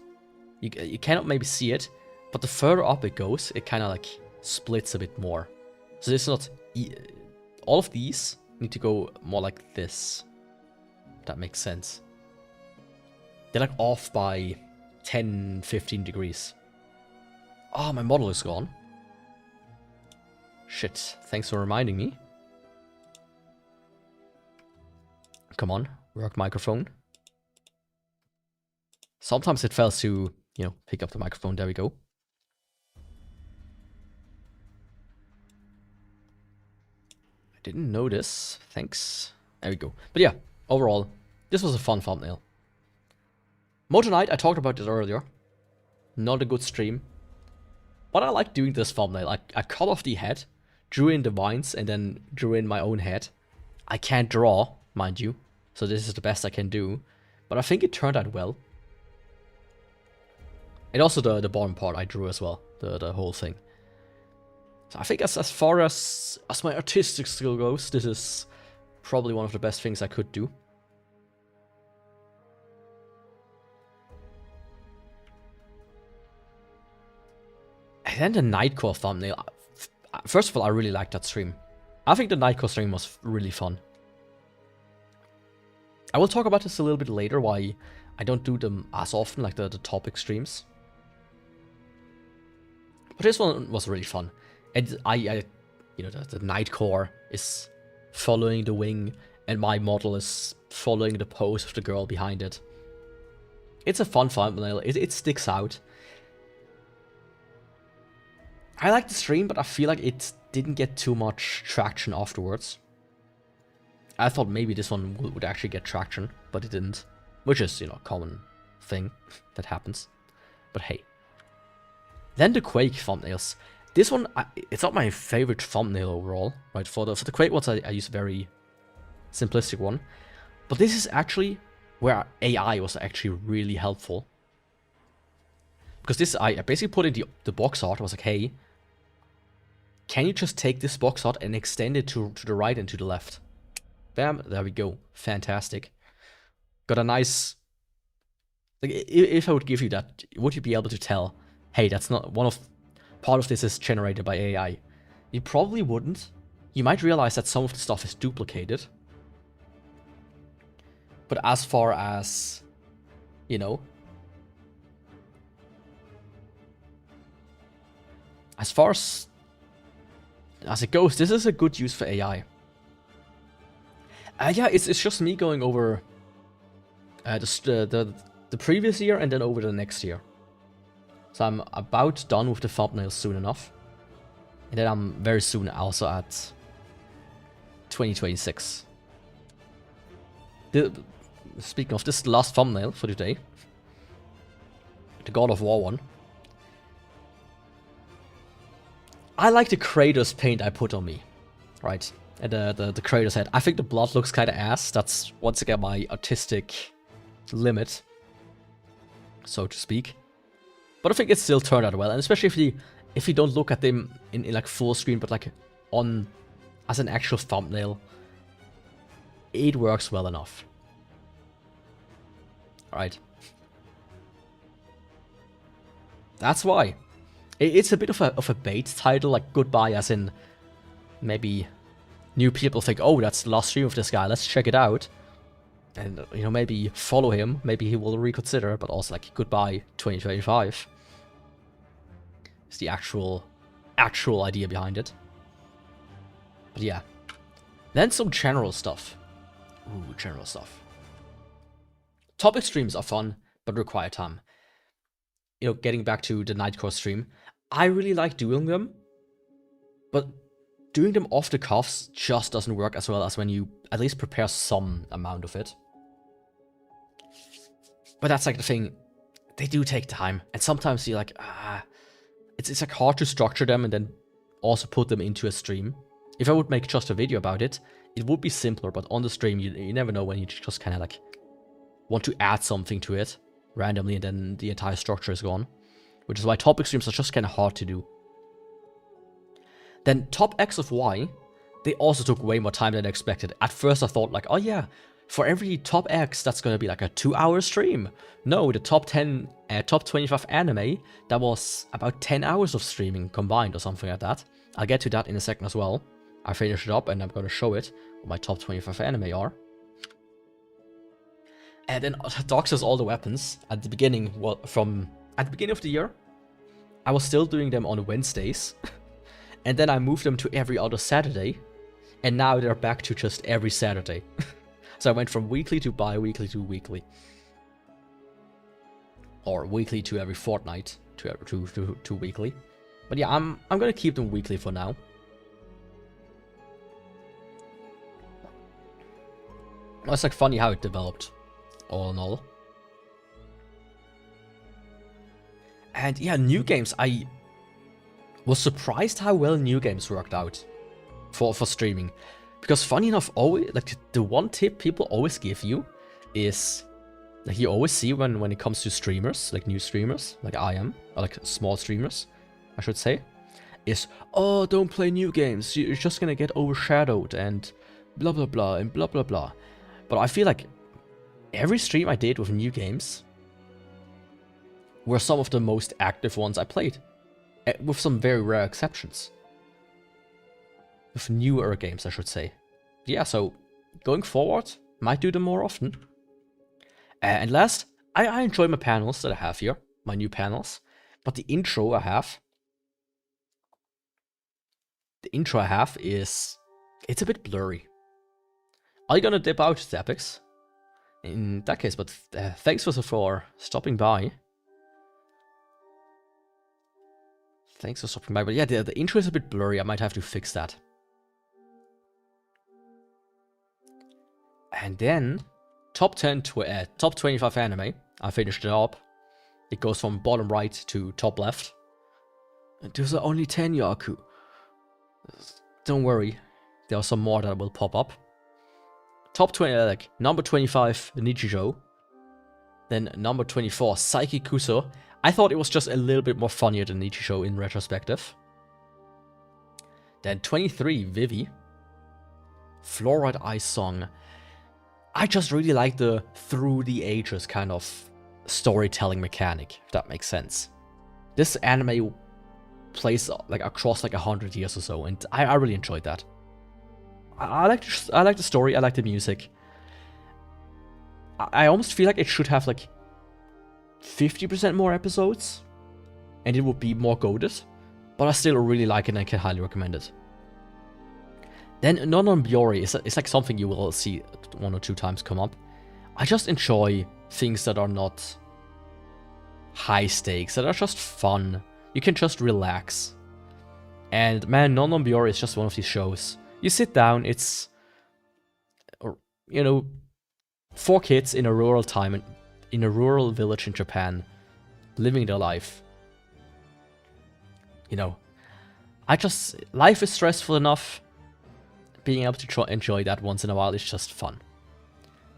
You cannot maybe see it, but the further up it goes, it kind of like splits a bit more. So this is not... all of these need to go more like this. If that makes sense. They're like off by 10, 15 degrees. Oh, my model is gone. Shit, thanks for reminding me. Come on, work microphone. Sometimes it fails to, you know, pick up the microphone. There we go. I didn't notice. Thanks. There we go. But yeah, overall, this was a fun thumbnail. Motor Knight, I talked about this earlier. Not a good stream. But I like doing this thumbnail. I cut off the head, drew in the vines, and then drew in my own head. I can't draw, mind you. So this is the best I can do. But I think it turned out well. And also the bottom part I drew as well. The whole thing. So I think as far as my artistic skill goes, this is probably one of the best things I could do. And then the Nightcore thumbnail. First of all, I really liked that stream. I think the Nightcore stream was really fun. I will talk about this a little bit later, why I don't do them as often, like the topic streams. But this one was really fun. And you know, the Nightcore is following the wing, and my model is following the pose of the girl behind it. It's a fun thumbnail. It sticks out. I like the stream, but I feel like it didn't get too much traction afterwards. I thought maybe this one would actually get traction, but it didn't. Which is, you know, a common thing that happens. But hey. Then the Quake thumbnails. This one, it's not my favorite thumbnail overall, right? For the Quake ones, I use a very simplistic one. But this is actually where AI was actually really helpful. Because this, I basically put in the box art. I was like, hey, can you just take this box art and extend it to the right and to the left? Bam, there we go. Fantastic. Got a nice... Like, if I would give you that, would you be able to tell, hey, that's not part of this is generated by AI? You probably wouldn't. You might realize that some of the stuff is duplicated. But as far as, you know, as far as it goes, this is a good use for AI. Yeah, it's just me going over the previous year and then over the next year. So I'm about done with the thumbnails soon enough. And then I'm very soon also at 2026. Speaking of, this last thumbnail for today. The God of War one. I like the Kratos paint I put on me. Right? And the Kratos head. I think the blood looks kind of ass. That's, once again, my artistic limit, so to speak. But I think it still turned out well. And especially if you don't look at them in like full screen, but like on as an actual thumbnail, it works well enough. Alright. That's why. It's a bit of a bait title, like goodbye, as in maybe new people think, oh, that's the last stream of this guy, let's check it out. And, you know, maybe follow him, maybe he will reconsider, but also, like, goodbye 2025. It's the actual idea behind it. But yeah. Then some general stuff. Ooh, general stuff. Topic streams are fun, but require time. You know, getting back to the Nightcore stream, I really like doing them, but doing them off the cuffs just doesn't work as well as when you at least prepare some amount of it. But that's like the thing, they do take time, and sometimes you're like, it's like hard to structure them and then also put them into a stream. If I would make just a video about it, it would be simpler, but on the stream, you never know when you just kind of like want to add something to it randomly and then the entire structure is gone. Which is why topic streams are just kind of hard to do. Then top X of Y, they also took way more time than I expected. At first I thought like, oh yeah, for every top X, that's gonna be like a 2-hour stream. No, the top 25 anime, that was about 10 hours of streaming combined or something like that. I'll get to that in a second as well. I finished it up and I'm gonna show it what my top 25 anime are. And then doxes all the weapons at the beginning, well, at the beginning of the year, I was still doing them on Wednesdays. And then I moved them to every other Saturday. And now they're back to just every Saturday. So I went from weekly to bi-weekly to weekly. Or weekly to every fortnight to weekly. But yeah, I'm gonna keep them weekly for now. It's like funny how it developed, all in all. And yeah, new games, I was surprised how well new games worked out for streaming. Because funny enough, always like the one tip people always give you is like you always see when it comes to streamers, like new streamers, like I am, or like small streamers, I should say, is, oh, don't play new games, you're just gonna get overshadowed and blah blah blah and blah blah blah. But I feel like every stream I did with new games were some of the most active ones I played, with some very rare exceptions. With newer games, I should say. Yeah, so going forward, might do them more often. And last, I enjoy my panels that I have here, my new panels. But the intro I have is, it's a bit blurry. I'm gonna dip out the epics in that case, but thanks for stopping by. Thanks for stopping by, but yeah, the intro is a bit blurry, I might have to fix that. And then, top 25 anime, I finished it up. It goes from bottom right to top left. And those are only 10, Yaku. Don't worry, there are some more that will pop up. Top 20, like, number 25, Nichijou. Then number 24, Saiki Kuso. I thought it was just a little bit more funnier than Nichijou in retrospective. Then 23, Vivi. Fluoride Ice Song. I just really like the through the ages kind of storytelling mechanic, if that makes sense. This anime plays like across like 100 years or so, and I really enjoyed that. I like the story, I like the music. I almost feel like it should have like 50% more episodes, and it would be more goated, but I still really like it and I can highly recommend it. Then Non-Biori is like something you will see 1 or 2 times come up. I just enjoy things that are not high stakes, that are just fun. You can just relax. And man, Non-Biori is just one of these shows. You sit down, it's, you know, 4 kids in a rural time, in a rural village in Japan, living their life. You know, life is stressful enough. Being able to enjoy that once in a while is just fun.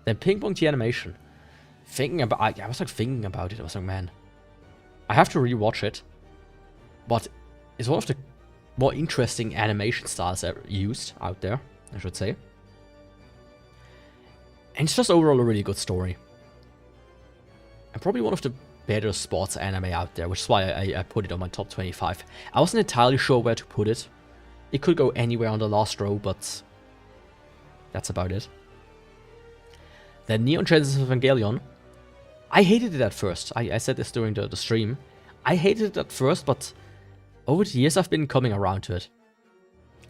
Then Ping Pong the animation. I was like thinking about it. I was like, man, I have to rewatch it. But it's one of the more interesting animation styles ever used out there, I should say. And it's just overall a really good story. And probably one of the better sports anime out there, which is why I put it on my top 25. I wasn't entirely sure where to put it. It could go anywhere on the last row, but that's about it. Then Neon Genesis Evangelion. I hated it at first. I said this during the stream. I hated it at first, but over the years I've been coming around to it.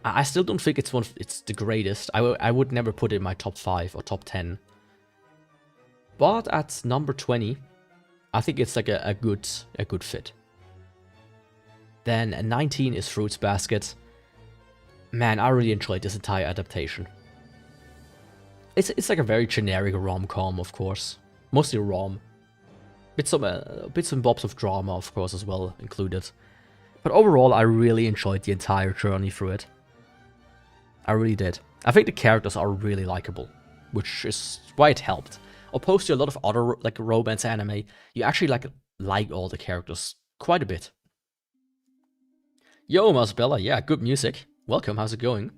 I still don't think it's the greatest. I would never put it in my top 5 or top 10. But at number 20, I think it's like a good fit. Then 19 is Fruits Basket. Man, I really enjoyed this entire adaptation. It's like a very generic rom-com, of course. Mostly rom. Bits and bobs of drama, of course, as well included. But overall, I really enjoyed the entire journey through it. I really did. I think the characters are really likable, which is why it helped. Opposed to a lot of other like romance anime, you actually like all the characters quite a bit. Yo, Masbella, yeah, good music. Welcome, how's it going?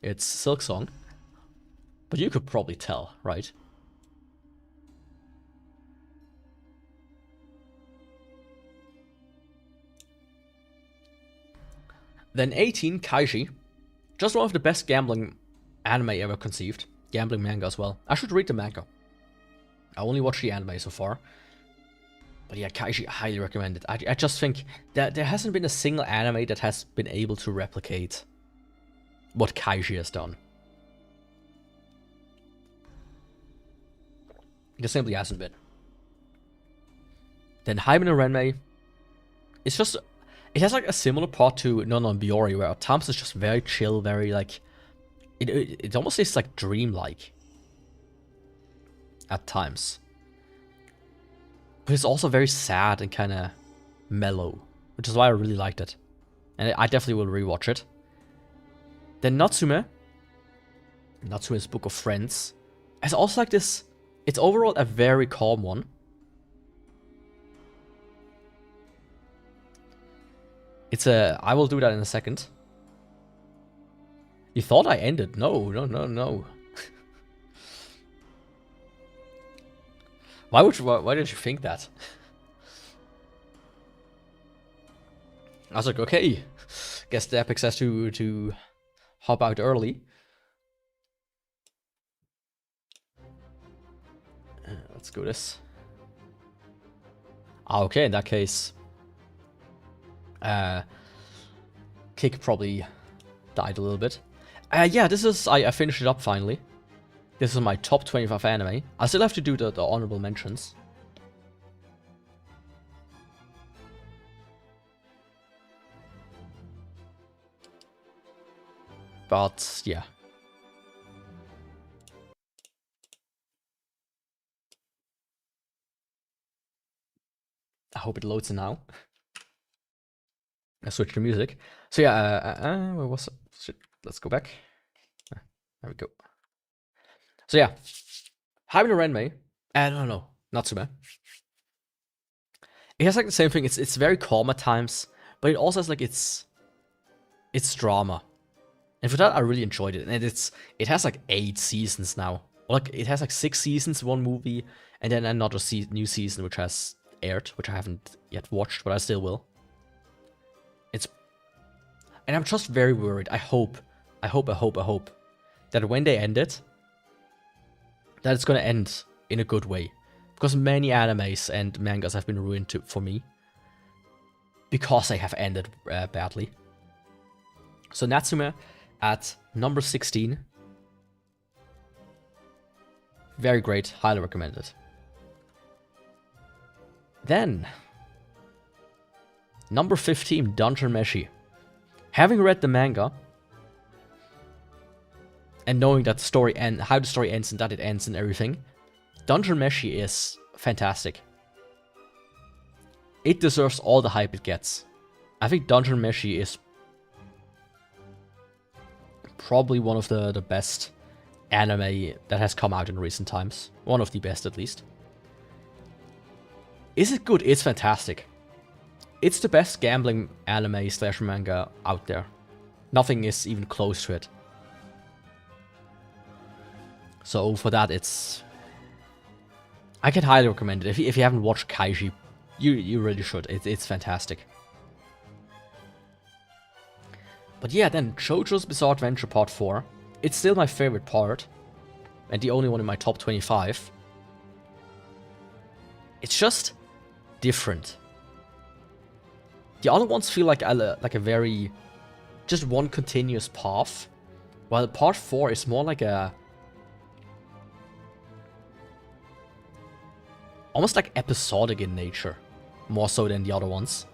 It's Silk Song. But you could probably tell, right? Then 18, Kaiji. Just one of the best gambling anime ever conceived. Gambling manga as well. I should read the manga. I only watched the anime so far. But yeah, Kaiji, I highly recommend it. I just think that there hasn't been a single anime that has been able to replicate what Kaiji has done. There simply hasn't been. Then Hymen no Renmei. It's just... It has like a similar plot to No No Biori, where at times it's just very chill, very like... It almost is like dreamlike. At times. But it's also very sad and kind of mellow, which is why I really liked it. And I definitely will rewatch it. Then Natsume. Natsume's Book of Friends. It's also like this... It's overall a very calm one. It's a... I will do that in a second. You thought I ended? No. Why did you think that? I was like, okay. Guess the Epics has to hop out early. Let's go this. Okay, in that case. Kick probably died a little bit. Yeah, this is... I finished it up finally. This is my top 25 anime. I still have to do the honorable mentions. But, yeah. I hope it loads now. I switched to music. So yeah, where was it? Shit. Let's go back. There we go. So yeah, Hymen no Renmei. No, Natsume. It has like the same thing. It's very calm at times, but it also has like its drama, and for that I really enjoyed it. And it has like 8 seasons now. Like it has like 6 seasons, 1 movie, and then another new season which has aired, which I haven't yet watched, but I still will. And I'm just very worried. I hope that when they end it, that it's gonna end in a good way. Because many animes and mangas have been ruined for me. Because they have ended badly. So Natsume at number 16. Very great, highly recommended. Then, number 15, Dungeon Meshi. Having read the manga, and knowing that the story how the story ends and that it ends and everything, Dungeon Meshi is fantastic. It deserves all the hype it gets. I think Dungeon Meshi is probably one of the best anime that has come out in recent times. One of the best, at least. Is it good? It's fantastic. It's the best gambling anime / manga out there. Nothing is even close to it. So for that, I can highly recommend it. If you haven't watched Kaiji, you really should. It's fantastic. But yeah, then JoJo's Bizarre Adventure Part 4. It's still my favorite part, and the only one in my top 25. It's just different. The other ones feel like a very, just one continuous path, while part 4 is more like a, almost like episodic in nature, more so than the other ones.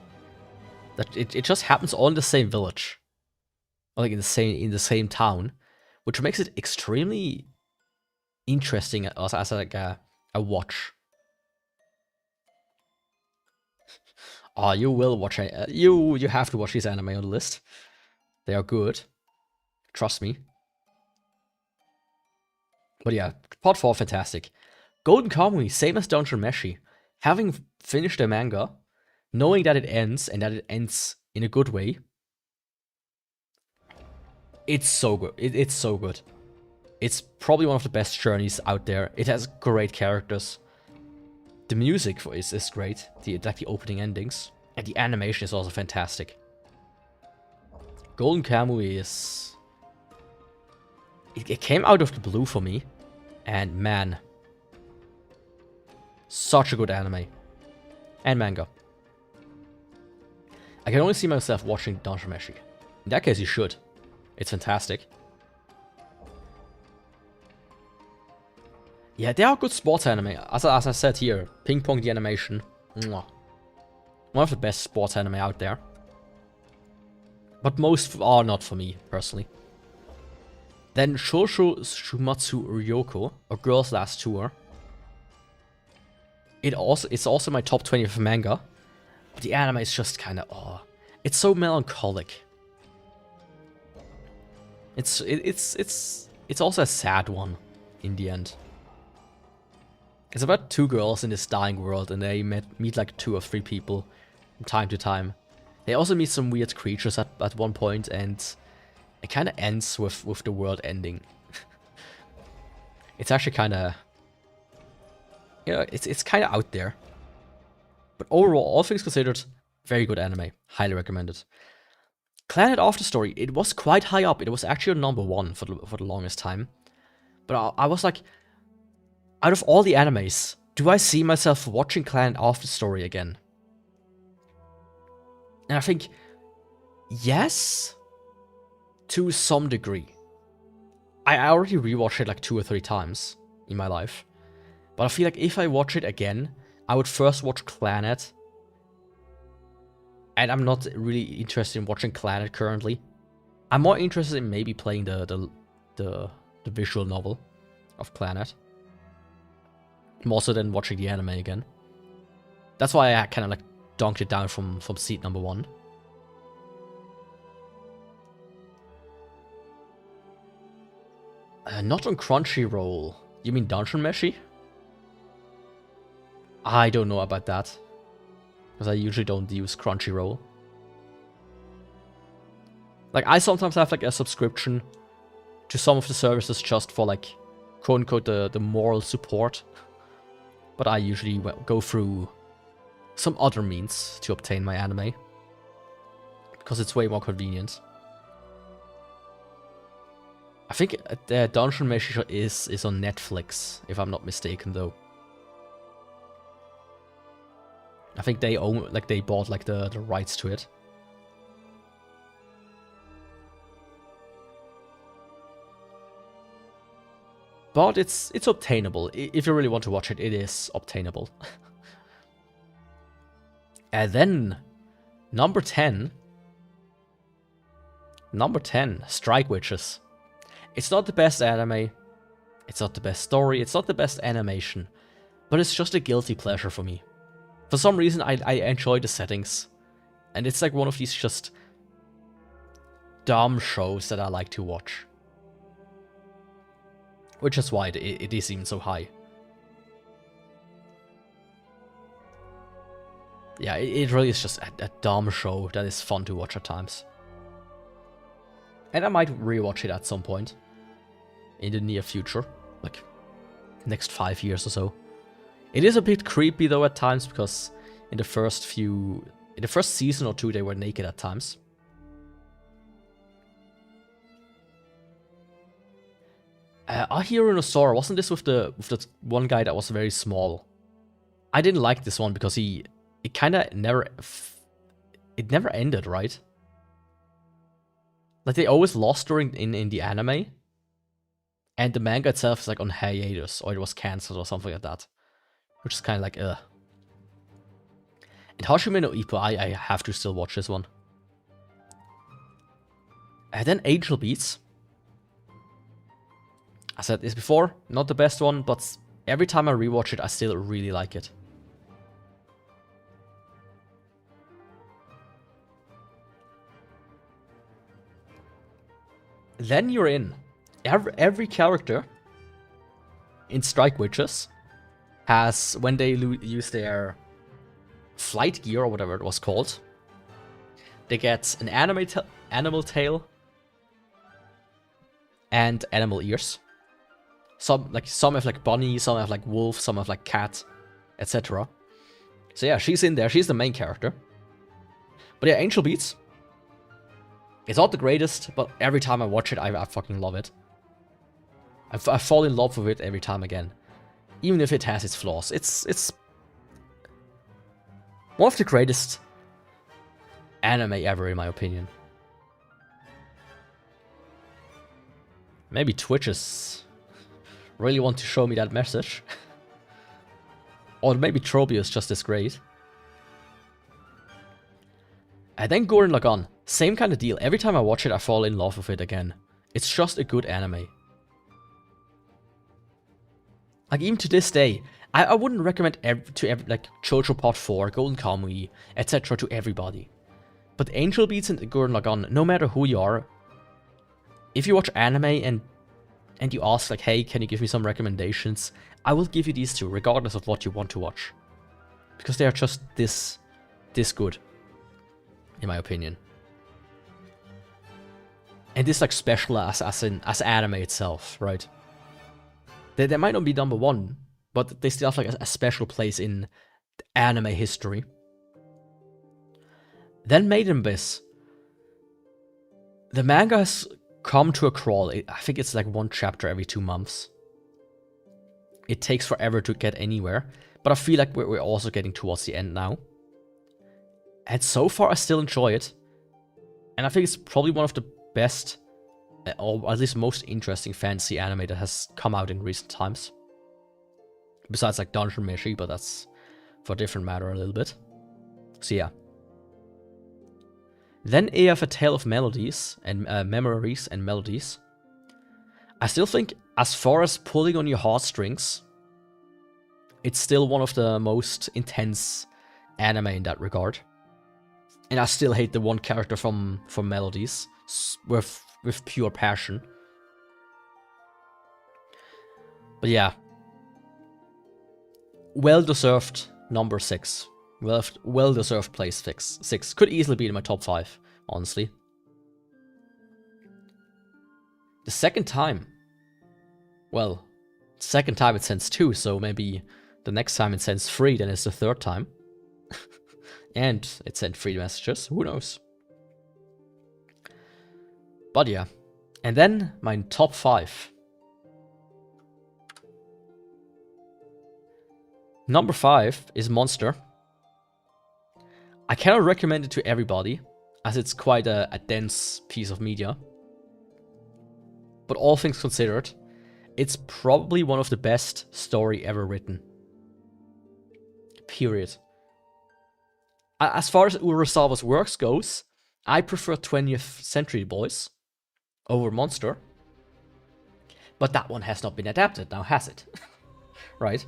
That it just happens all in the same village, or like in the same town, which makes it extremely interesting as like a watch. Oh, you will watch it. You have to watch these anime on the list. They are good. Trust me. But yeah, part 4, fantastic. Golden Kamuy, same as Dungeon Meshi. Having finished the manga, knowing that it ends, and that it ends in a good way, it's so good. It's so good. It's probably one of the best journeys out there. It has great characters. The music is great, like the opening endings. And the animation is also fantastic. Golden Kamuy is... It came out of the blue for me. And man... Such a good anime. And manga. I can only see myself watching Dungeon Meshi. In that case, you should. It's fantastic. Yeah, they are good sports anime. As I said here, Ping Pong the animation. Mwah. One of the best sports anime out there. But most are not for me, personally. Then Shoujo Shumatsu Ryoko, or Girls Last Tour. It's also my top 20 of manga. But the anime is just kind of, it's so melancholic. It's also a sad one in the end. It's about 2 girls in this dying world, and they meet like 2 or 3 people from time to time. They also meet some weird creatures at one point, and it kind of ends with the world ending. It's actually kind of, it's kind of out there. But overall, all things considered, very good anime. Highly recommended. Clannad After Story, it was quite high up. It was actually on number 1 for the longest time. But I was like, out of all the animes, do I see myself watching Clannad After Story again? And I think, yes, to some degree. I already rewatched it like 2 or 3 times in my life. But I feel like if I watch it again, I would first watch Clannad. And I'm not really interested in watching Clannad currently. I'm more interested in maybe playing the visual novel of Clannad. More so than watching the anime again. That's why I kind of like dunked it down from seat number 1. Not on Crunchyroll. You mean Dungeon Meshi? I don't know about that. Because I usually don't use Crunchyroll. Like, I sometimes have like a subscription to some of the services just for like, quote unquote, the moral support. But I usually go through some other means to obtain my anime. Because it's way more convenient. I think the Dungeon Meshi is on Netflix, if I'm not mistaken, though. I think they own, like, they bought like the rights to it. But it's obtainable. If you really want to watch it, it is obtainable. And then, number 10. Number 10, Strike Witches. It's not the best anime. It's not the best story. It's not the best animation. But it's just a guilty pleasure for me. For some reason, I enjoy the settings. And it's like one of these just dumb shows that I like to watch. Which is why it is even so high. Yeah, it really is just a dumb show that is fun to watch at times. And I might rewatch it at some point. In the near future. Like, next 5 years or so. It is a bit creepy though at times, because in the first season or 2 they were naked at times. Ahiro no Sora, wasn't this with the one guy that was very small? I didn't like this one because it kind of never ended, right? Like, they always lost during in the anime, and the manga itself is like on hiatus, or it was cancelled or something like that, which is kind of like ugh. And Hashime no Ippo, I have to still watch this one. And then Angel Beats. I said this before, not the best one, but every time I rewatch it, I still really like it. Then you're in. Every character in Strike Witches has, when they use their flight gear or whatever it was called, they get an animal tail and animal ears. Some have like bunny, some have like wolf, some have like cat, etc. So yeah, she's in there. She's the main character. But yeah, Angel Beats. It's not the greatest, but every time I watch it, I fucking love it. I fall in love with it every time again. Even if it has its flaws. It's one of the greatest anime ever, in my opinion. Maybe Twitches really want to show me that message. Or maybe Trobio is just as great. And then Gurren Lagann. Same kind of deal. Every time I watch it, I fall in love with it again. It's just a good anime. Like, even to this day, I wouldn't recommend like Jojo Part 4, Golden Kamuy, etc. to everybody. But Angel Beats and Gurren Lagann, no matter who you are, if you watch anime and you ask like, hey, can you give me some recommendations? I will give you these two, regardless of what you want to watch. Because they are just this good, in my opinion. And this like special as anime itself, right? They might not be number one, but they still have like a special place in anime history. Then Maiden Abyss. The manga has come to a crawl. I think it's like one chapter every 2 months. It takes forever to get anywhere, but I feel like we're also getting towards the end now. And so far I still enjoy it. And I think it's probably one of the best, or at least most interesting fantasy anime that has come out in recent times. Besides like Dungeon Meshi, but that's for a different matter a little bit. So yeah. Then AF A Tale of Melodies and Memories and Melodies. I still think, as far as pulling on your heartstrings, it's still one of the most intense anime in that regard. And I still hate the one character from Melodies with pure passion. But yeah. Well-deserved number 6. Well-deserved place 6. Could easily be in my top 5, honestly. The second time. Well, second time it sends 2, so maybe the next time it sends 3, then it's the third time. And it sent 3 messages, who knows. But yeah. And then my top 5. Number 5 is Monster. I cannot recommend it to everybody, as it's quite a dense piece of media. But all things considered, it's probably one of the best story ever written. Period. As far as Urasawa's works goes, I prefer 20th Century Boys over Monster. But that one has not been adapted, now has it? Right?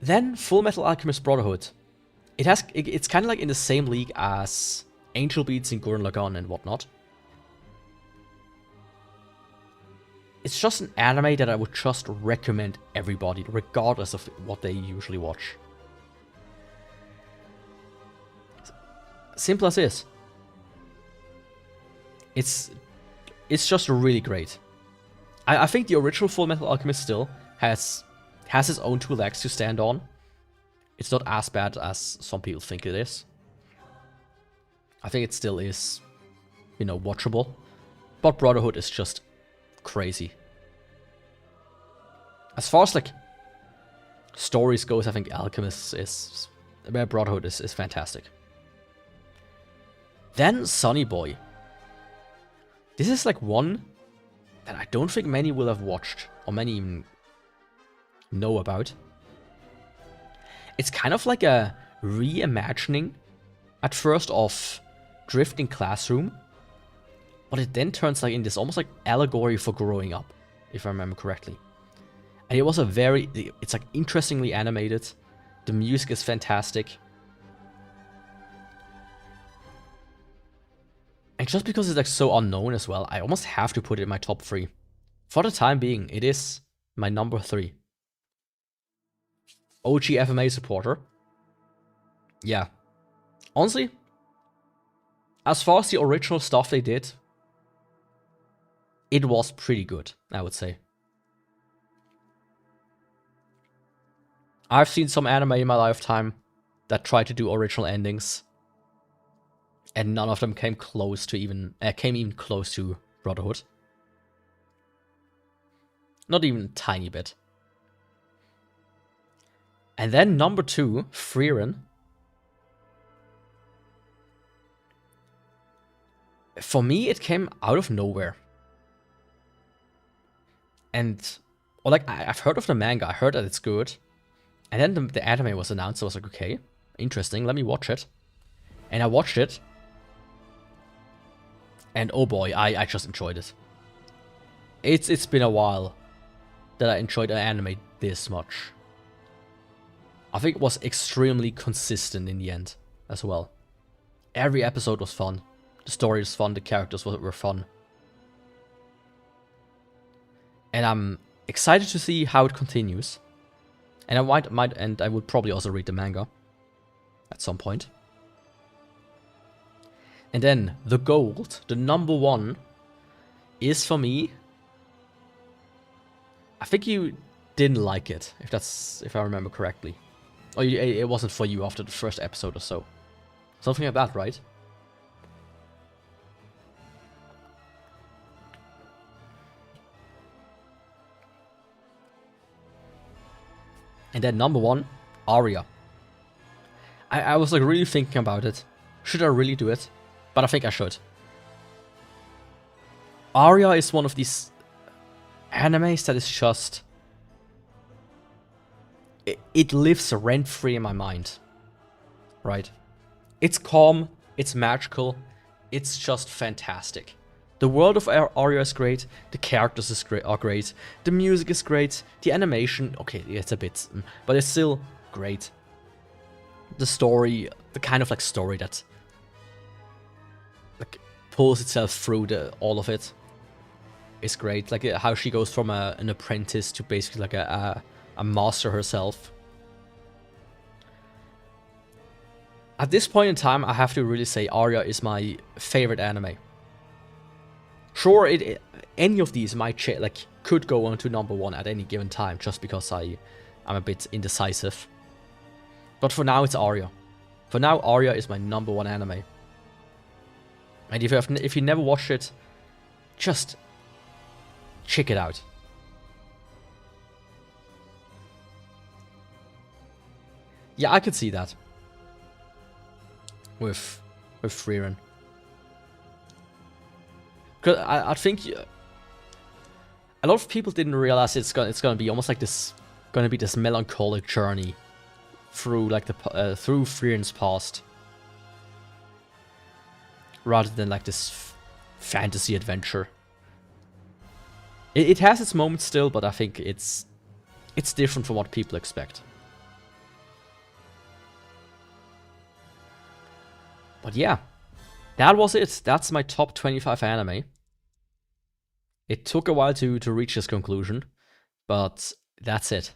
Then Full Metal Alchemist Brotherhood. It's kind of like in the same league as Angel Beats and Gurren Lagann and whatnot. It's just an anime that I would just recommend everybody, regardless of what they usually watch. Simple as is. It's just really great. I think the original Full Metal Alchemist still has its own 2 legs to stand on. It's not as bad as some people think it is. I think it still is, you know, watchable. But Brotherhood is just crazy. as far as like stories goes, I think Brotherhood is fantastic. Then Sonny Boy. This is like one that I don't think many will have watched, or many even know about. It's kind of like a reimagining at first of Drifting Classroom, but it then turns like in this almost like allegory for growing up, if I remember correctly. And it was it's like interestingly animated. The music is fantastic. And just because it's like so unknown as well, I almost have to put it in my top 3. For the time being, it is my number 3. OG FMA supporter. Yeah. Honestly, as far as the original stuff they did, it was pretty good, I would say. I've seen some anime in my lifetime that tried to do original endings, and none of them came even close to Brotherhood. Not even a tiny bit. And then number 2, Frieren. For me, it came out of nowhere. And, or like, I've heard of the manga, I heard that it's good. And then the anime was announced, so I was like, okay, interesting, let me watch it. And I watched it. And oh boy, I just enjoyed it. It's been a while that I enjoyed an anime this much. I think it was extremely consistent in the end as well. Every episode was fun. The story was fun, the characters were fun. And I'm excited to see how it continues. And I would probably also read the manga at some point. And then the gold, the number 1, is for me. I think you didn't like it, if I remember correctly. Or it wasn't for you after the first episode or so. Something like that, right? And then number 1, Aria. I was like really thinking about it. Should I really do it? But I think I should. Aria is one of these animes that is just... It lives rent-free in my mind. Right? It's calm, it's magical, it's just fantastic. The world of Aria is great, the characters are great, the music is great, the animation, okay, it's a bit, but it's still great. The story, the kind of like story that like pulls itself through all of it is great. Like how she goes from an apprentice to basically like a master herself. At this point in time, I have to really say Aria is my favorite anime. Sure, any of these could go on to number 1 at any given time, just because I'm a bit indecisive. But for now, it's Aria. For now, Aria is my number 1 anime. And if you never watched it, just check it out. Yeah, I could see that with Frieren. Because I think a lot of people didn't realize it's gonna be almost like this, melancholic journey through like through Frieren's past, rather than like this fantasy adventure. It has its moments still, but I think it's different from what people expect. But yeah, that was it. That's my top 25 anime. It took a while to reach this conclusion, but that's it.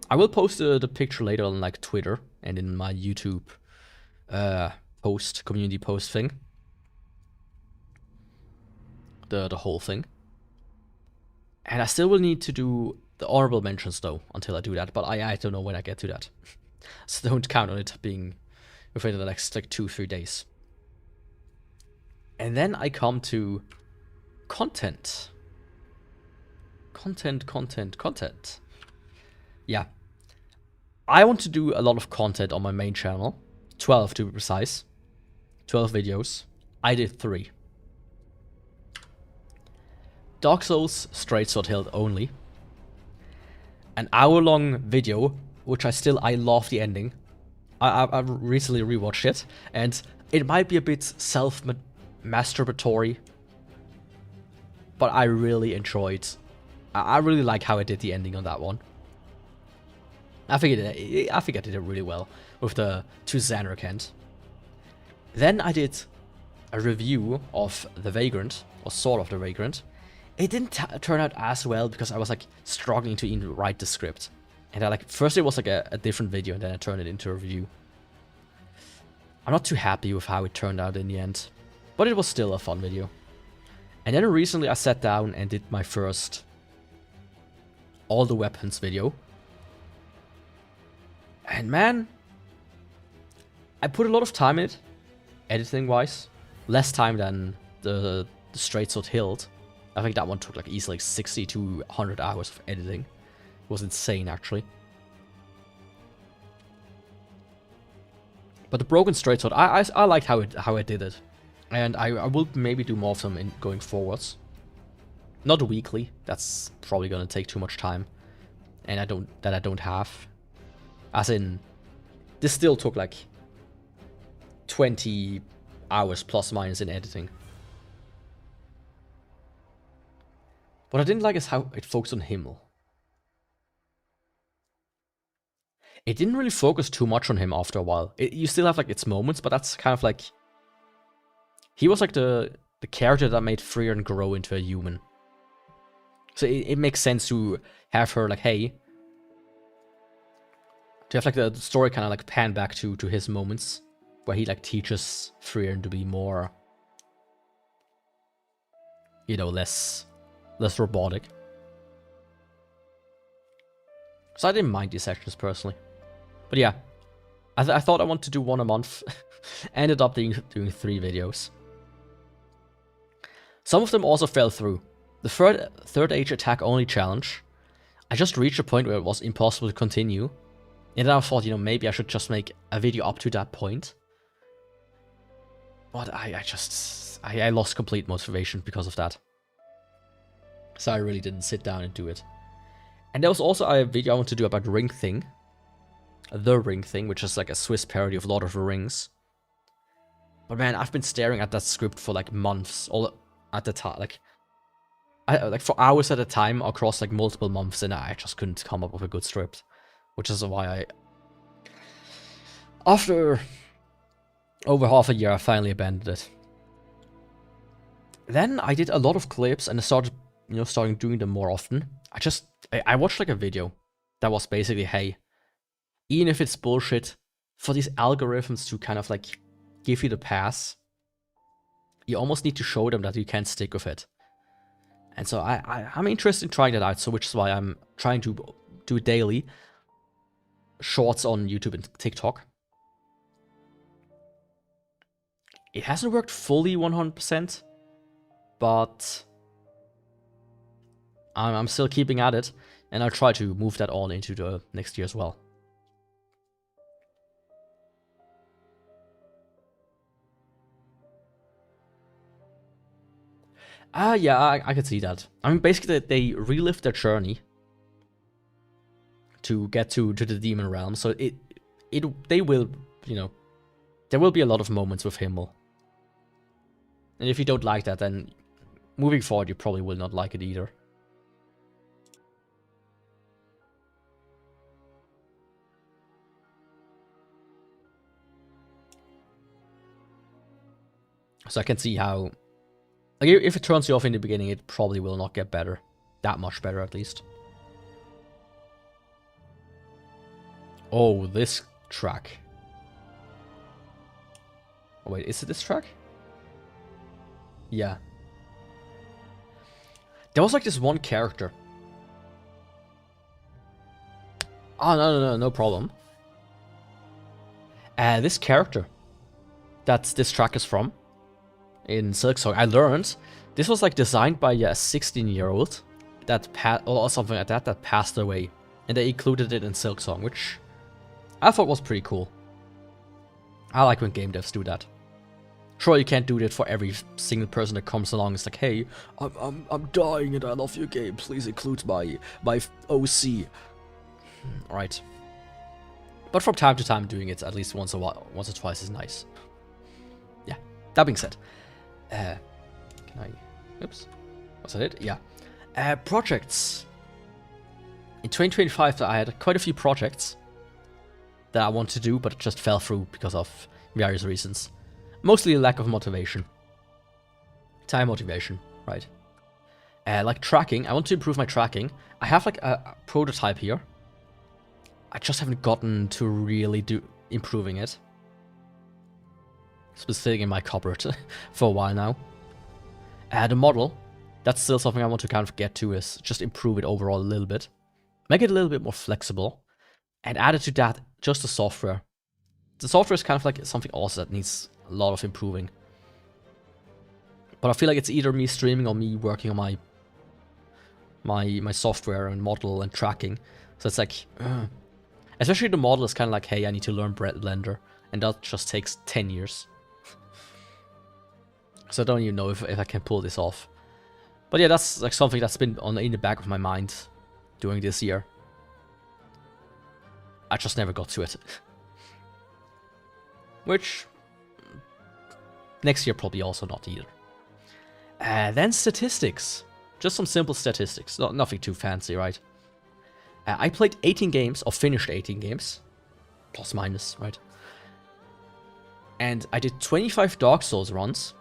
I will post the picture later on like Twitter and in my YouTube community post thing. The whole thing. And I still will need to do the honorable mentions though until I do that, but I don't know when I get to that. So don't count on it being within the next like 2-3 days. And then I come to content. Content. Yeah. I want to do a lot of content on my main channel. 12 to be precise. 12 videos. I did 3. Dark Souls Straight Sword Hilt only. An hour-long video, which I love the ending. I recently rewatched it, and it might be a bit self-masturbatory, but I really enjoyed. I really like how I did the ending on that one. I think I did it really well with the to Xanarkand. Then I did a review of The Vagrant, or sort of The Vagrant. It didn't turn out as well because I was like struggling to even write the script. And first it was like a different video, and then I turned it into a review. I'm not too happy with how it turned out in the end, but it was still a fun video. And then recently I sat down and did my first all the weapons video. And man, I put a lot of time in it, editing wise. Less time than the Straight Sword Hilt. I think that one took like easily 60 to 100 hours of editing. It was insane actually. But the Broken Straight Sword, I liked how I did it. And I will maybe do more of them in going forwards. Not weekly, that's probably gonna take too much time. And I don't have. As in, this still took like 20 hours plus minus in editing. What I didn't like is how it focused on Himmel. It didn't really focus too much on him after a while. You still have like its moments, but that's kind of like... He was like the character that made Frieren grow into a human. So it makes sense to have her like, hey... To have like the story kind of like pan back to his moments. Where he like teaches Frieren to be more... You know, less robotic. So I didn't mind these sections personally. But yeah, I thought I wanted to do one a month. Ended up doing 3 videos. Some of them also fell through. The third age attack only challenge. I just reached a point where it was impossible to continue. And then I thought, you know, maybe I should just make a video up to that point. But I lost complete motivation because of that. So I really didn't sit down and do it. And there was also a video I want to do about Ring Thing. The Ring Thing, which is like a Swiss parody of Lord of the Rings. But man, I've been staring at that script for like months, all at the time, like for hours at a time across like multiple months, and I just couldn't come up with a good script, which is why after over half a year, I finally abandoned it. Then I did a lot of clips, and I started, you know, doing them more often. I watched like a video that was basically, hey, even if it's bullshit, for these algorithms to kind of like give you the pass, you almost need to show them that you can't stick with it. And so I'm interested in trying that out, so which is why I'm trying to do daily shorts on YouTube and TikTok. It hasn't worked fully 100%, but I'm still keeping at it, and I'll try to move that on into the next year as well. Yeah, I could see that. I mean, basically, they relive their journey to get to the demon realm, so they will, you know, there will be a lot of moments with Himmel. And if you don't like that, then moving forward, you probably will not like it either. So I can see how, like, if it turns you off in the beginning, it probably will not get better. That much better, at least. Oh, this track. Oh, wait, is it this track? Yeah. There was like this one character. Oh, no problem. This character that this track is from, in Silksong, I learned this was like designed by a 16-year-old or something like that passed away, and they included it in Silksong, which I thought was pretty cool. I like when game devs do that. Sure, you can't do that for every single person that comes along. It's like, hey, I'm dying and I love your game. Please include my OC. Right. But from time to time, doing it at least once or twice is nice. Yeah. That being said, can I? Oops. Was that it? Yeah. Projects. In 2025, I had quite a few projects that I wanted to do, but it just fell through because of various reasons. Mostly a lack of motivation. Time motivation, right? Like tracking, I want to improve my tracking. I have like a prototype here. I just haven't gotten to really improving it. It's been sitting in my cupboard for a while now. The model, that's still something I want to kind of get to, is just improve it overall a little bit. Make it a little bit more flexible. And added to that, just the software. The software is kind of like something else that needs a lot of improving. But I feel like it's either me streaming or me working on my software and model and tracking. So it's like, especially the model is kind of like, hey, I need to learn Blender. And that just takes 10 years. So I don't even know if I can pull this off. But yeah, that's like something that's been in the back of my mind during this year. I just never got to it. Which, next year probably also not either. Then statistics. Just some simple statistics. Nothing too fancy, right? I played 18 games, or finished 18 games. Plus minus, right? And I did 25 Dark Souls runs.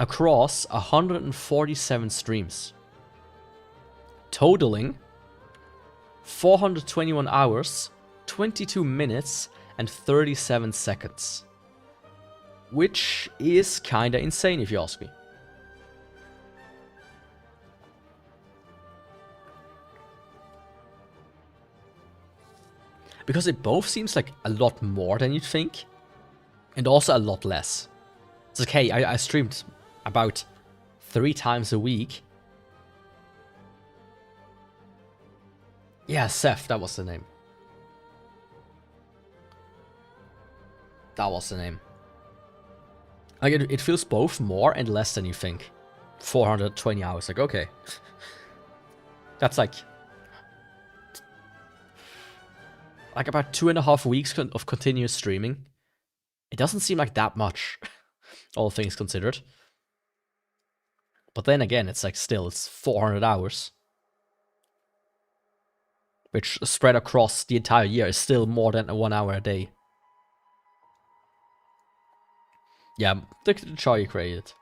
Across 147 streams. Totaling 421 hours, 22 minutes, and 37 seconds. Which is kinda insane if you ask me. Because it both seems like a lot more than you'd think, and also a lot less. It's like, hey, I streamed about 3 times a week. Yeah, Seth, that was the name. That was the name. Like, it feels both more and less than you think. 420 hours, like, okay. That's like about 2.5 weeks of continuous streaming. It doesn't seem like that much, all things considered. But then again, it's like still, it's 400 hours. Which spread across the entire year is still more than 1 hour a day. Yeah, the chart you created.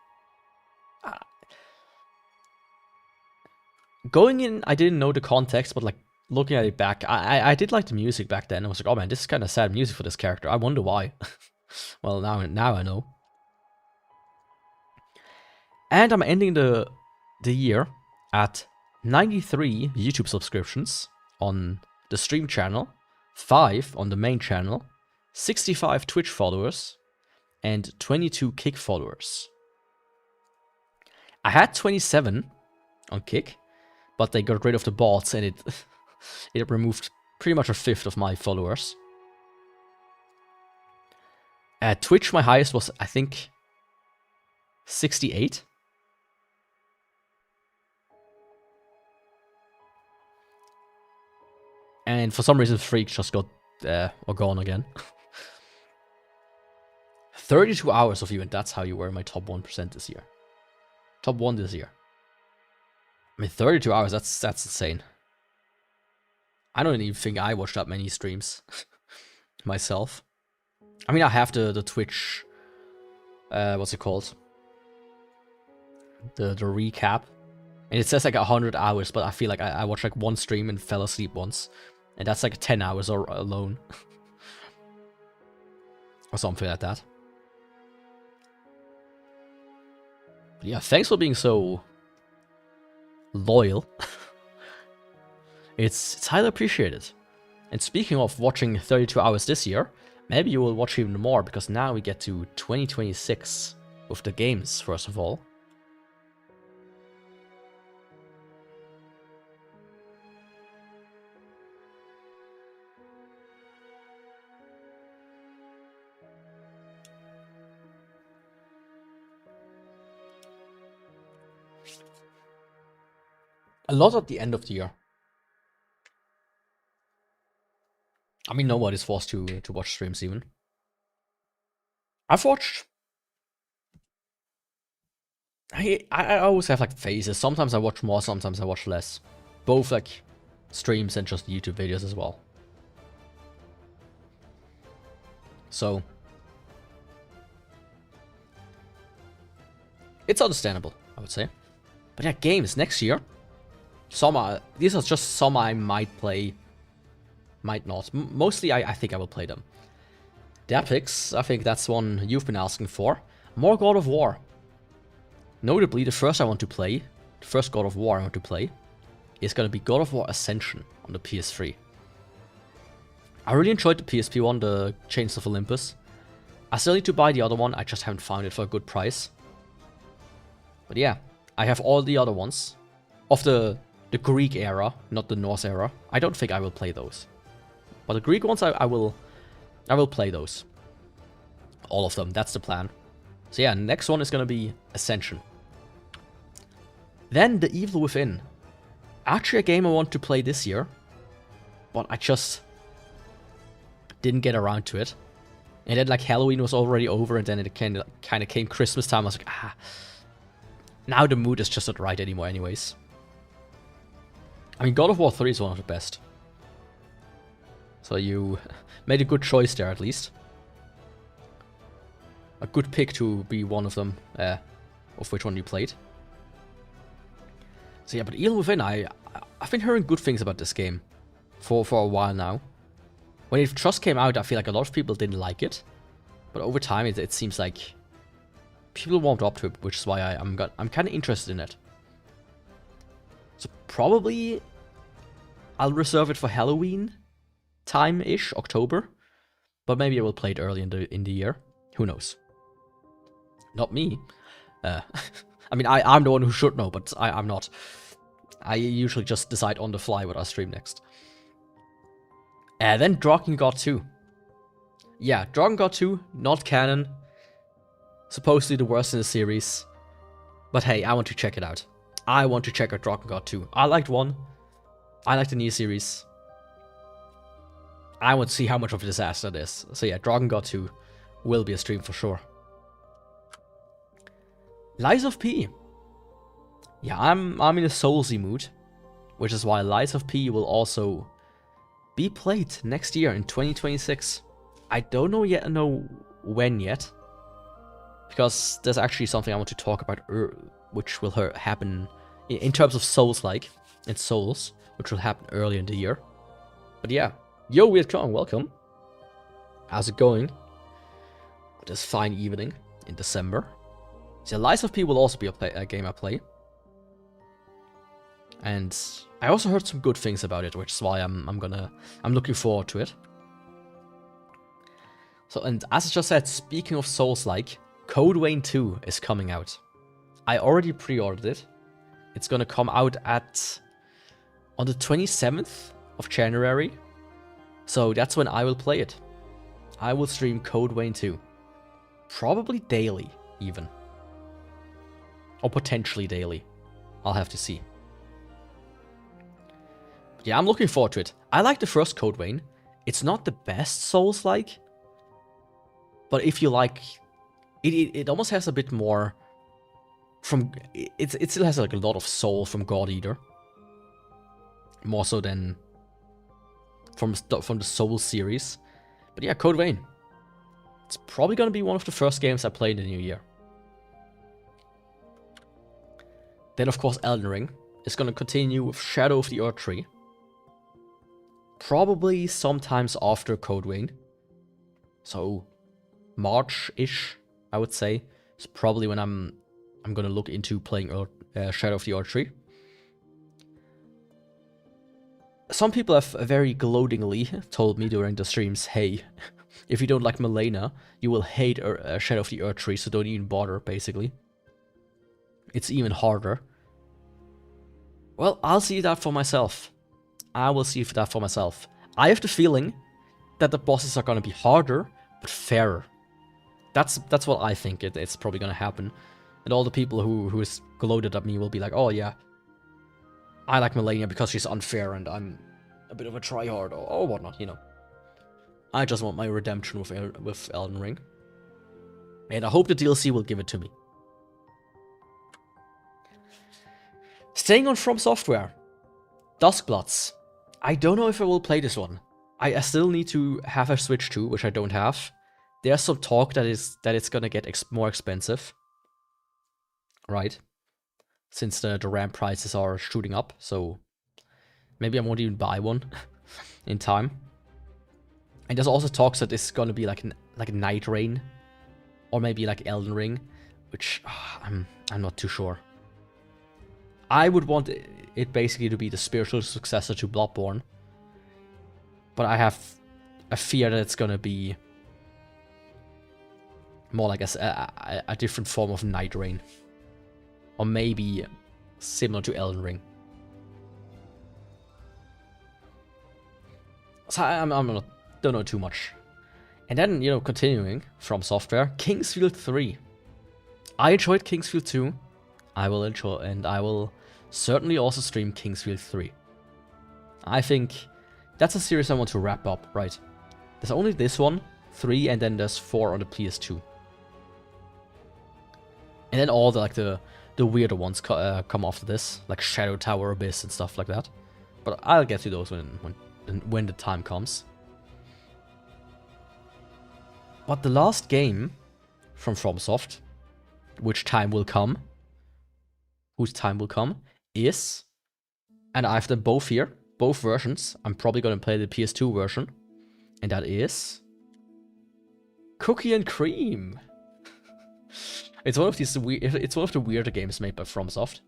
Going in, I didn't know the context, but like looking at it back, I did like the music back then. I was like, oh man, this is kind of sad music for this character. I wonder why. Well, now I know. And I'm ending the year at 93 YouTube subscriptions on the stream channel, 5 on the main channel, 65 Twitch followers, and 22 Kick followers. I had 27 on Kick, but they got rid of the bots and it removed pretty much 1/5 of my followers. At Twitch, my highest was, I think, 68. And for some reason, Freak just got gone again. 32 hours of you, and that's how you were in my top 1% this year. Top 1 this year. I mean, 32 hours, that's insane. I don't even think I watched that many streams myself. I mean, I have the Twitch, what's it called? The recap. And it says like 100 hours, but I feel like I watched like 1 stream and fell asleep once. And that's like 10 hours alone. Or something like that. But yeah, thanks for being so loyal. It's highly appreciated. And speaking of watching 32 hours this year, maybe you will watch even more, because now we get to 2026 with the games, first of all. A lot at the end of the year. I mean, nobody's forced to watch streams even. I've watched. I always have like phases. Sometimes I watch more, sometimes I watch less. Both like streams and just YouTube videos as well. So it's understandable, I would say. But yeah, games next year. These are just some I might play, might not. Mostly I think I will play them. The epics, I think that's one you've been asking for. More God of War. Notably, the first God of War I want to play, is going to be God of War Ascension on the PS3. I really enjoyed the PSP one, the Chains of Olympus. I still need to buy the other one, I just haven't found it for a good price. But yeah, I have all the other ones. Of the Greek era, not the Norse era. I don't think I will play those. But the Greek ones, I will play those. All of them, that's the plan. So yeah, next one is gonna be Ascension. Then The Evil Within. Actually a game I want to play this year. But I just didn't get around to it. And then like Halloween was already over and then it kind of came Christmas time. I was like, now the mood is just not right anymore anyways. I mean, God of War 3 is one of the best. So you made a good choice there, at least. A good pick to be one of them, of which one you played. So yeah, but Evil Within, I've been hearing good things about this game for a while now. When it just came out, I feel like a lot of people didn't like it. But over time, it seems like people warmed up to it, which is why I'm kind of interested in it. So probably I'll reserve it for Halloween time-ish, October. But maybe I will play it early in the year. Who knows? Not me. I mean, I'm the one who should know, but I'm not. I usually just decide on the fly what I stream next. Then Dragon God 2. Yeah, Dragon God 2, not canon. Supposedly the worst in the series. But hey, I want to check it out. I want to check out Dragon God 2. I liked 1. I like the new series. I want to see how much of a disaster it is. So yeah, Dragon God 2 will be a stream for sure. Lies of P. Yeah, I'm in a Soulsy mood. Which is why Lies of P will also be played next year in 2026. I don't know when yet. Because there's actually something I want to talk about, which will happen in terms of Souls-like and Souls, which will happen early in the year. But yeah, yo, Weird Clown, welcome. How's it going? This fine evening in December. So Lies of P will also be a game I play. And I also heard some good things about it, which is why I'm looking forward to it. So, and as I just said, speaking of Souls-like, Code Vein 2 is coming out. I already pre-ordered it. It's gonna come out on the 27th of January. So that's when I will play it. I will stream Code Vein 2. Probably daily, even. Or potentially daily. I'll have to see. But yeah, I'm looking forward to it. I like the first Code Vein. It's not the best Souls-like. But if you like... It almost has a bit more... It still has like a lot of soul from God Eater. More so than... From the Souls series. But yeah, Code Vein. It's probably gonna be one of the first games I play in the new year. Then of course Elden Ring is gonna continue with Shadow of the Erdtree. Probably sometimes after Code Vein. So March-ish, I would say. It's probably when I'm gonna look into playing Shadow of the Erdtree. Some people have very gloatingly told me during the streams, hey, if you don't like Malenia, you will hate Shadow of the Erdtree, so don't even bother, basically. It's even harder. Well, I'll see that for myself. I will see that for myself. I have the feeling that the bosses are gonna be harder, but fairer. That's what I think it's probably gonna happen. And all the people who is gloated at me will be like, oh yeah, I like Melania because she's unfair and I'm a bit of a tryhard or whatnot, you know. I just want my redemption with Elden Ring. And I hope the DLC will give it to me. Staying on From Software. Duskbloods. I don't know if I will play this one. I still need to have a Switch 2, which I don't have. There's some talk that it's gonna get more expensive. Right? Since the RAM prices are shooting up, so maybe I won't even buy one in time. And there's also talks that this is gonna be like a Night Rain, or maybe like Elden Ring, which I'm not too sure. I would want it basically to be the spiritual successor to Bloodborne, but I have a fear that it's gonna be more like a different form of Night Rain, or maybe similar to Elden Ring. So don't know too much. And then, you know, continuing From Software, Kingsfield 3. I enjoyed Kingsfield 2. I will certainly also stream Kingsfield 3. I think that's a series I want to wrap up, right? There's only this one, 3, and then there's 4 on the PS2. And then all the weirder ones come after this, like Shadow Tower Abyss and stuff like that. But I'll get to those when the time comes. But the last game from FromSoft, whose time will come, is, and I have them both here, both versions. I'm probably gonna play the PS2 version, and that is Cookie and Cream. It's one of the weirder games made by FromSoft.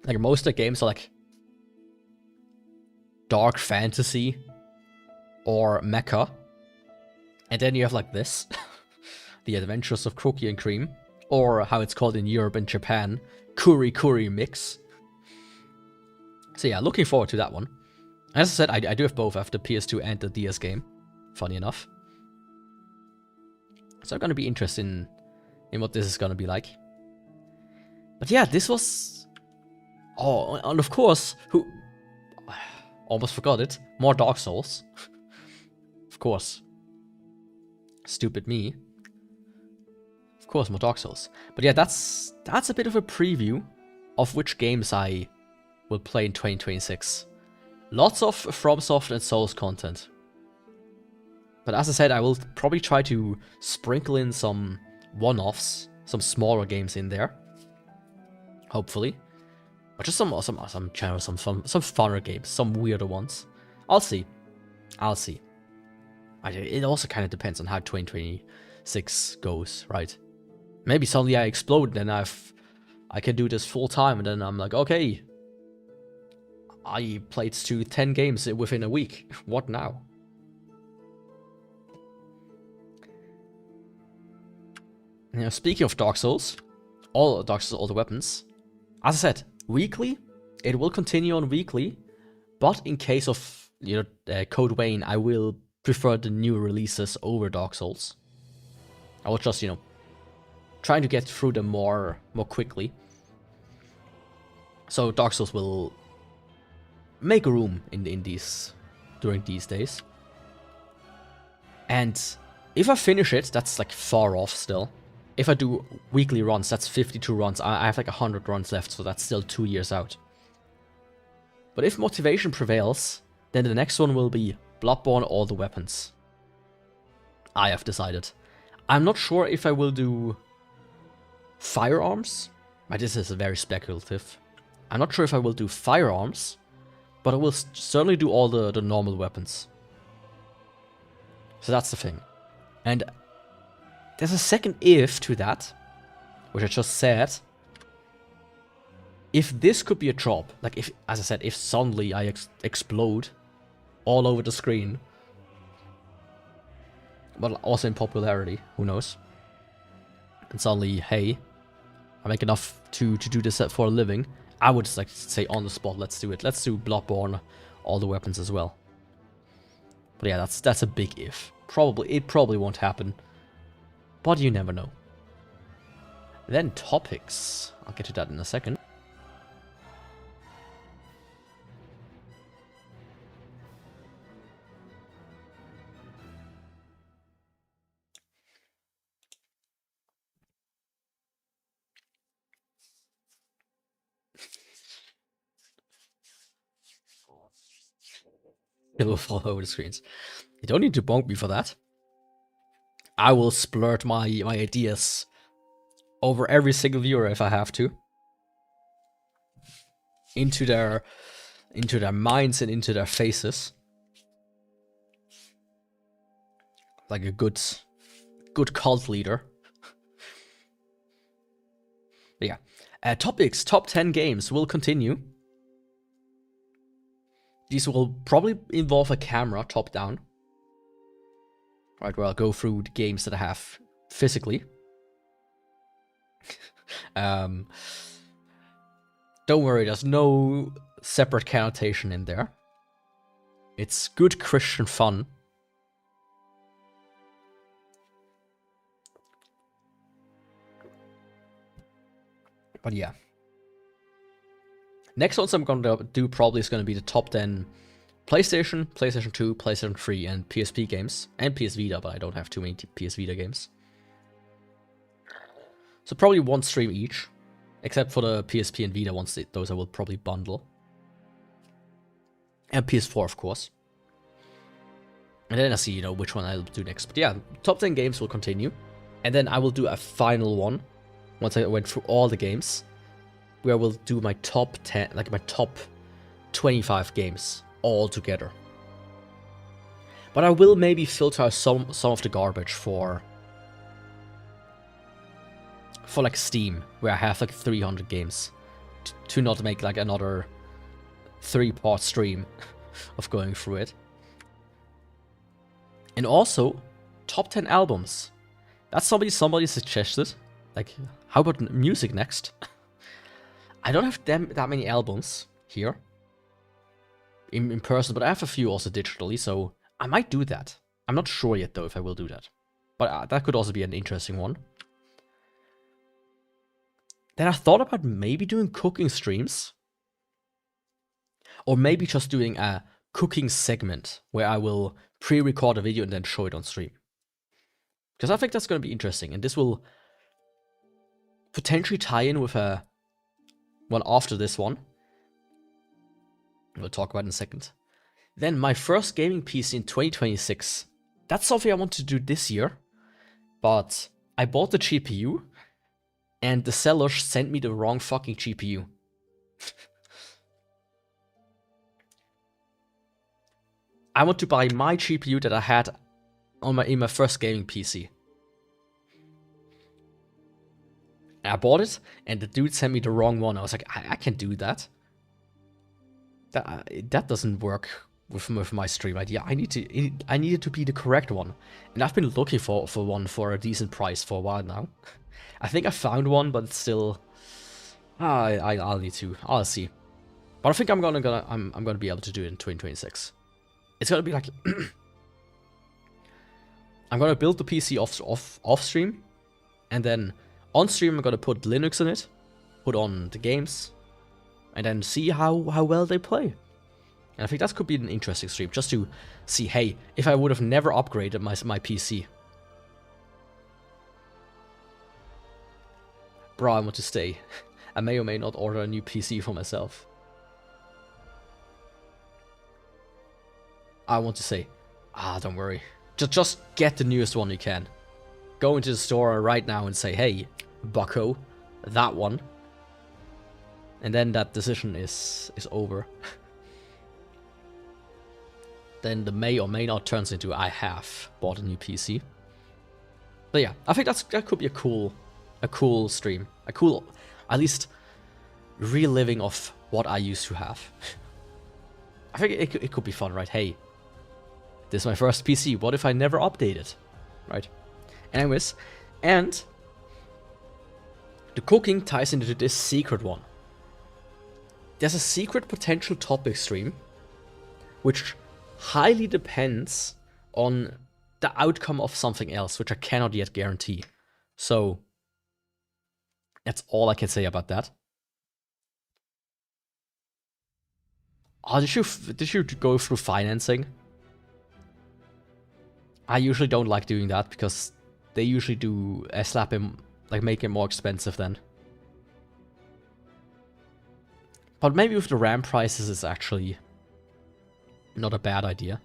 Like most of the games are like dark fantasy or mecha, and then you have like this, The Adventures of Cookie and Cream, or how it's called in Europe and Japan, Kuri Kuri Mix. So yeah, looking forward to that one. As I said, I do have both. I have the PS2 and the DS game, funny enough. So I'm gonna be interested in what this is gonna be like. But yeah, this was... Oh, and of course, almost forgot it. More Dark Souls. Of course. Stupid me. Of course, more Dark Souls. But yeah, that's a bit of a preview of which games I will play in 2026. Lots of FromSoft and Souls content. But as I said, I will probably try to sprinkle in some one-offs, some smaller games in there. Hopefully. Or just some channels, some funner games, some weirder ones. I'll see. It also kind of depends on how 2026 goes, right? Maybe suddenly I explode and I can do this full time, and then I'm like, okay, I played 10 games within a week. What now? Now, speaking of Dark Souls, all the weapons, as I said, weekly, it will continue on weekly, but in case of, you know, Code Vein, I will prefer the new releases over Dark Souls. I will just, you know, trying to get through them more quickly. So Dark Souls will make room in these during these days. And if I finish it, that's like far off still. If I do weekly runs, that's 52 runs. I have like 100 runs left, so that's still 2 years out. But if motivation prevails, then the next one will be Bloodborne All the Weapons. I have decided. I'm not sure if I will do firearms. This is very speculative. I'm not sure if I will do firearms, but I will certainly do all the normal weapons. So that's the thing. And there's a second if to that, which I just said. If this could be a job, like if, as I said, if suddenly I explode all over the screen, but also in popularity, who knows? And suddenly, hey, I make enough to do this for a living, I would just like say on the spot, let's do it. Let's do Bloodborne, all the weapons as well. But yeah, that's a big if. It probably won't happen, but you never know. Then topics. I'll get to that in a second. It will fall over the screens. You don't need to bonk me for that. I will splurt my ideas over every single viewer if I have to. Into their minds and into their faces. Like a good cult leader. But yeah. Topics, top 10 games will continue. These will probably involve a camera top down. Right, where I'll go through the games that I have physically. Don't worry, there's no separate connotation in there. It's good Christian fun. But yeah. Next ones I'm gonna do probably is gonna be the top 10 PlayStation, PlayStation 2, PlayStation 3, and PSP games. And PS Vita, but I don't have too many PS Vita games. So probably one stream each. Except for the PSP and Vita ones, those I will probably bundle. And PS4, of course. And then I see, which one I'll do next. But yeah, top 10 games will continue. And then I will do a final one, once I went through all the games, where I will do my top 10, like my top 25 games all together. But I will maybe filter out some of the garbage for like Steam, where I have like 300 games, to not make like another 3-part stream of going through it. And also, top 10 albums. That's somebody suggested. Like, how about music next? I don't have that many albums here in person, but I have a few also digitally, so I might do that. I'm not sure yet though if I will do that, but that could also be an interesting one. Then I thought about maybe doing cooking streams. Or maybe just doing a cooking segment where I will pre-record a video and then show it on stream. Because I think that's going to be interesting. And this will potentially tie in with one after this one. We'll talk about in a second. Then my first gaming PC in 2026. That's something I want to do this year. But I bought the GPU. And the seller sent me the wrong fucking GPU. I want to buy my GPU that I had in my first gaming PC. And I bought it, and the dude sent me the wrong one. I was like, I can't do that. That doesn't work with my stream idea. I need it to be the correct one. And I've been looking for one for a decent price for a while now. I think I found one, but it's still. I'll need to. I'll see. But I think I'm gonna be able to do it in 2026. It's gonna be like I'm gonna build the PC off stream, and then on stream I'm gonna put Linux in it, put on the games, and then see how well they play. And I think that could be an interesting stream, just to see, hey, if I would have never upgraded my PC. Bro, I want to stay. I may or may not order a new PC for myself. I want to say, don't worry. Just get the newest one you can. Go into the store right now and say, hey, bucko, that one. And then that decision is over. Then the may or may not turns into I have bought a new PC. But yeah, I think that could be a cool stream. A cool, at least, reliving of what I used to have. I think it could be fun, right? Hey, this is my first PC. What if I never update it? Right? Anyways, and the cooking ties into this secret one. There's a secret potential topic stream, which highly depends on the outcome of something else, which I cannot yet guarantee. So, That's all I can say about that. Oh, did you go through financing? I usually don't like doing that because they usually do slap him, like make it more expensive then. But maybe with the RAM prices, it's actually not a bad idea.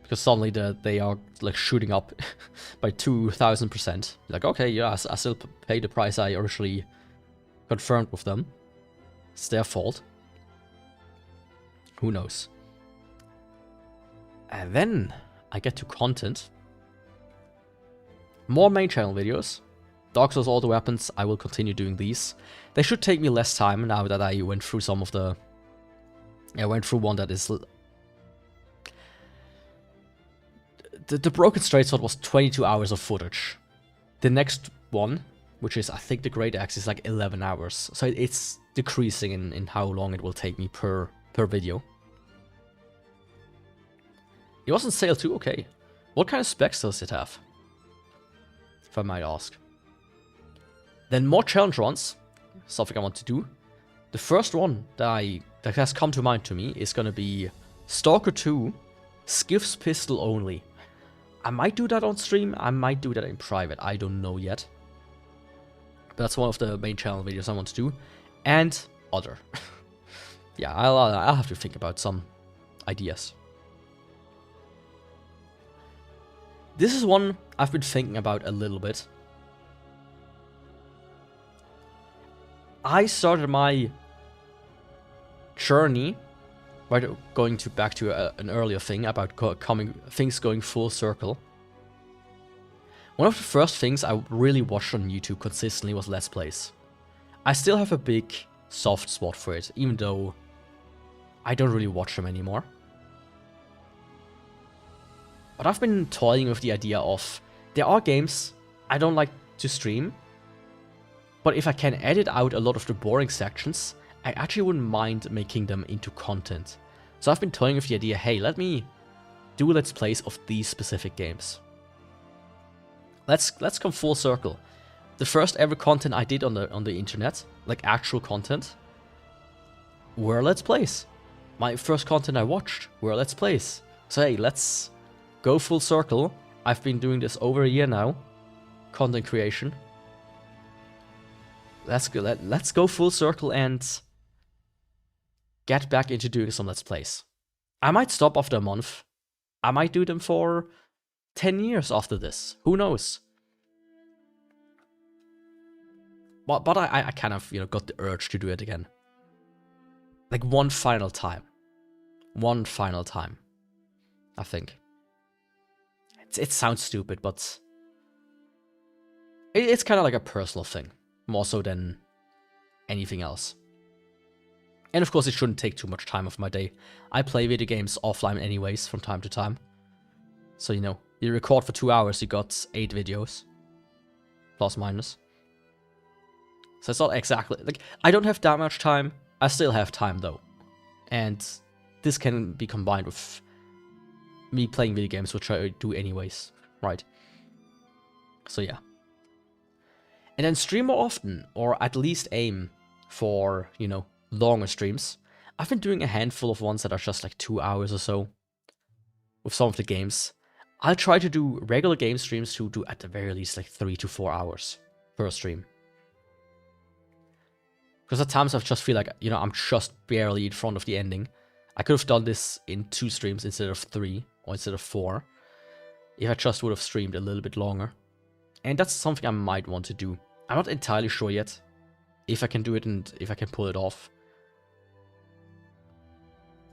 Because suddenly they are like shooting up by 2,000%. Like, okay, yeah, I still pay the price I originally confirmed with them. It's their fault. Who knows? And then I get to content. More main channel videos. Dark Souls Auto Weapons, I will continue doing these. They should take me less time now that I went through some of the... I went through one that is... The Broken Straight-Sword was 22 hours of footage. The next one, which is I think the Great Axe, is like 11 hours. So it's decreasing in how long it will take me per video. It was on sale too, okay. What kind of specs does it have? If I might ask. Then more challenge runs, something I want to do. The first one that has come to mind to me is gonna be Stalker 2, Skiff's Pistol only. I might do that on stream, I might do that in private, I don't know yet. But that's one of the main channel videos I want to do. And other. Yeah, I'll have to think about some ideas. This is one I've been thinking about a little bit. I started my journey, right, going back to an earlier thing about things going full circle. One of the first things I really watched on YouTube consistently was Let's Plays. I still have a big soft spot for it, even though I don't really watch them anymore. But I've been toying with the idea of, there are games I don't like to stream, but if I can edit out a lot of the boring sections, I actually wouldn't mind making them into content. So I've been toying with the idea, hey, let me do Let's Plays of these specific games. Let's come full circle. The first ever content I did on the internet, like actual content, were Let's Plays. My first content I watched were Let's Plays. So hey, let's go full circle. I've been doing this over a year now. Content creation. Let's go full circle and get back into doing some Let's Plays. I might stop after a month. I might do them for 10 years after this. Who knows? But I kind of, got the urge to do it again. Like one final time. One final time. I think. It sounds stupid, but it's kind of like a personal thing. More so than anything else. And of course, it shouldn't take too much time of my day. I play video games offline anyways, from time to time. So, you record for 2 hours, you got 8 videos. Plus, minus. So it's not exactly... like, I don't have that much time. I still have time, though. And this can be combined with me playing video games, which I do anyways, right? So, yeah. And then stream more often, or at least aim for, longer streams. I've been doing a handful of ones that are just like 2 hours or so with some of the games. I'll try to do regular game streams to do at the very least like 3 to 4 hours per stream. Because at times I just feel like, I'm just barely in front of the ending. I could have done this in 2 streams instead of 3 or instead of 4 if I just would have streamed a little bit longer. And that's something I might want to do. I'm not entirely sure yet if I can do it and if I can pull it off.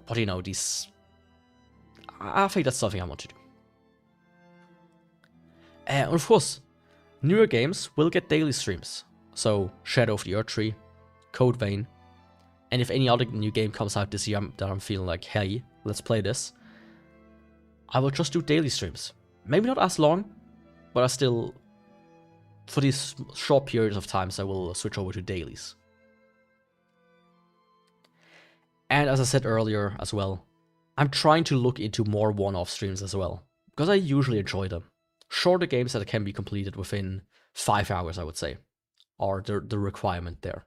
But I think that's something I want to do. And of course, newer games will get daily streams. So Shadow of the Erdtree, Code Vein, and if any other new game comes out this year that I'm feeling like, hey, let's play this, I will just do daily streams. Maybe not as long, but I still, for these short periods of times, I will switch over to dailies. And as I said earlier as well, I'm trying to look into more one-off streams as well, because I usually enjoy them. Shorter games that can be completed within 5 hours, I would say. are the requirement there.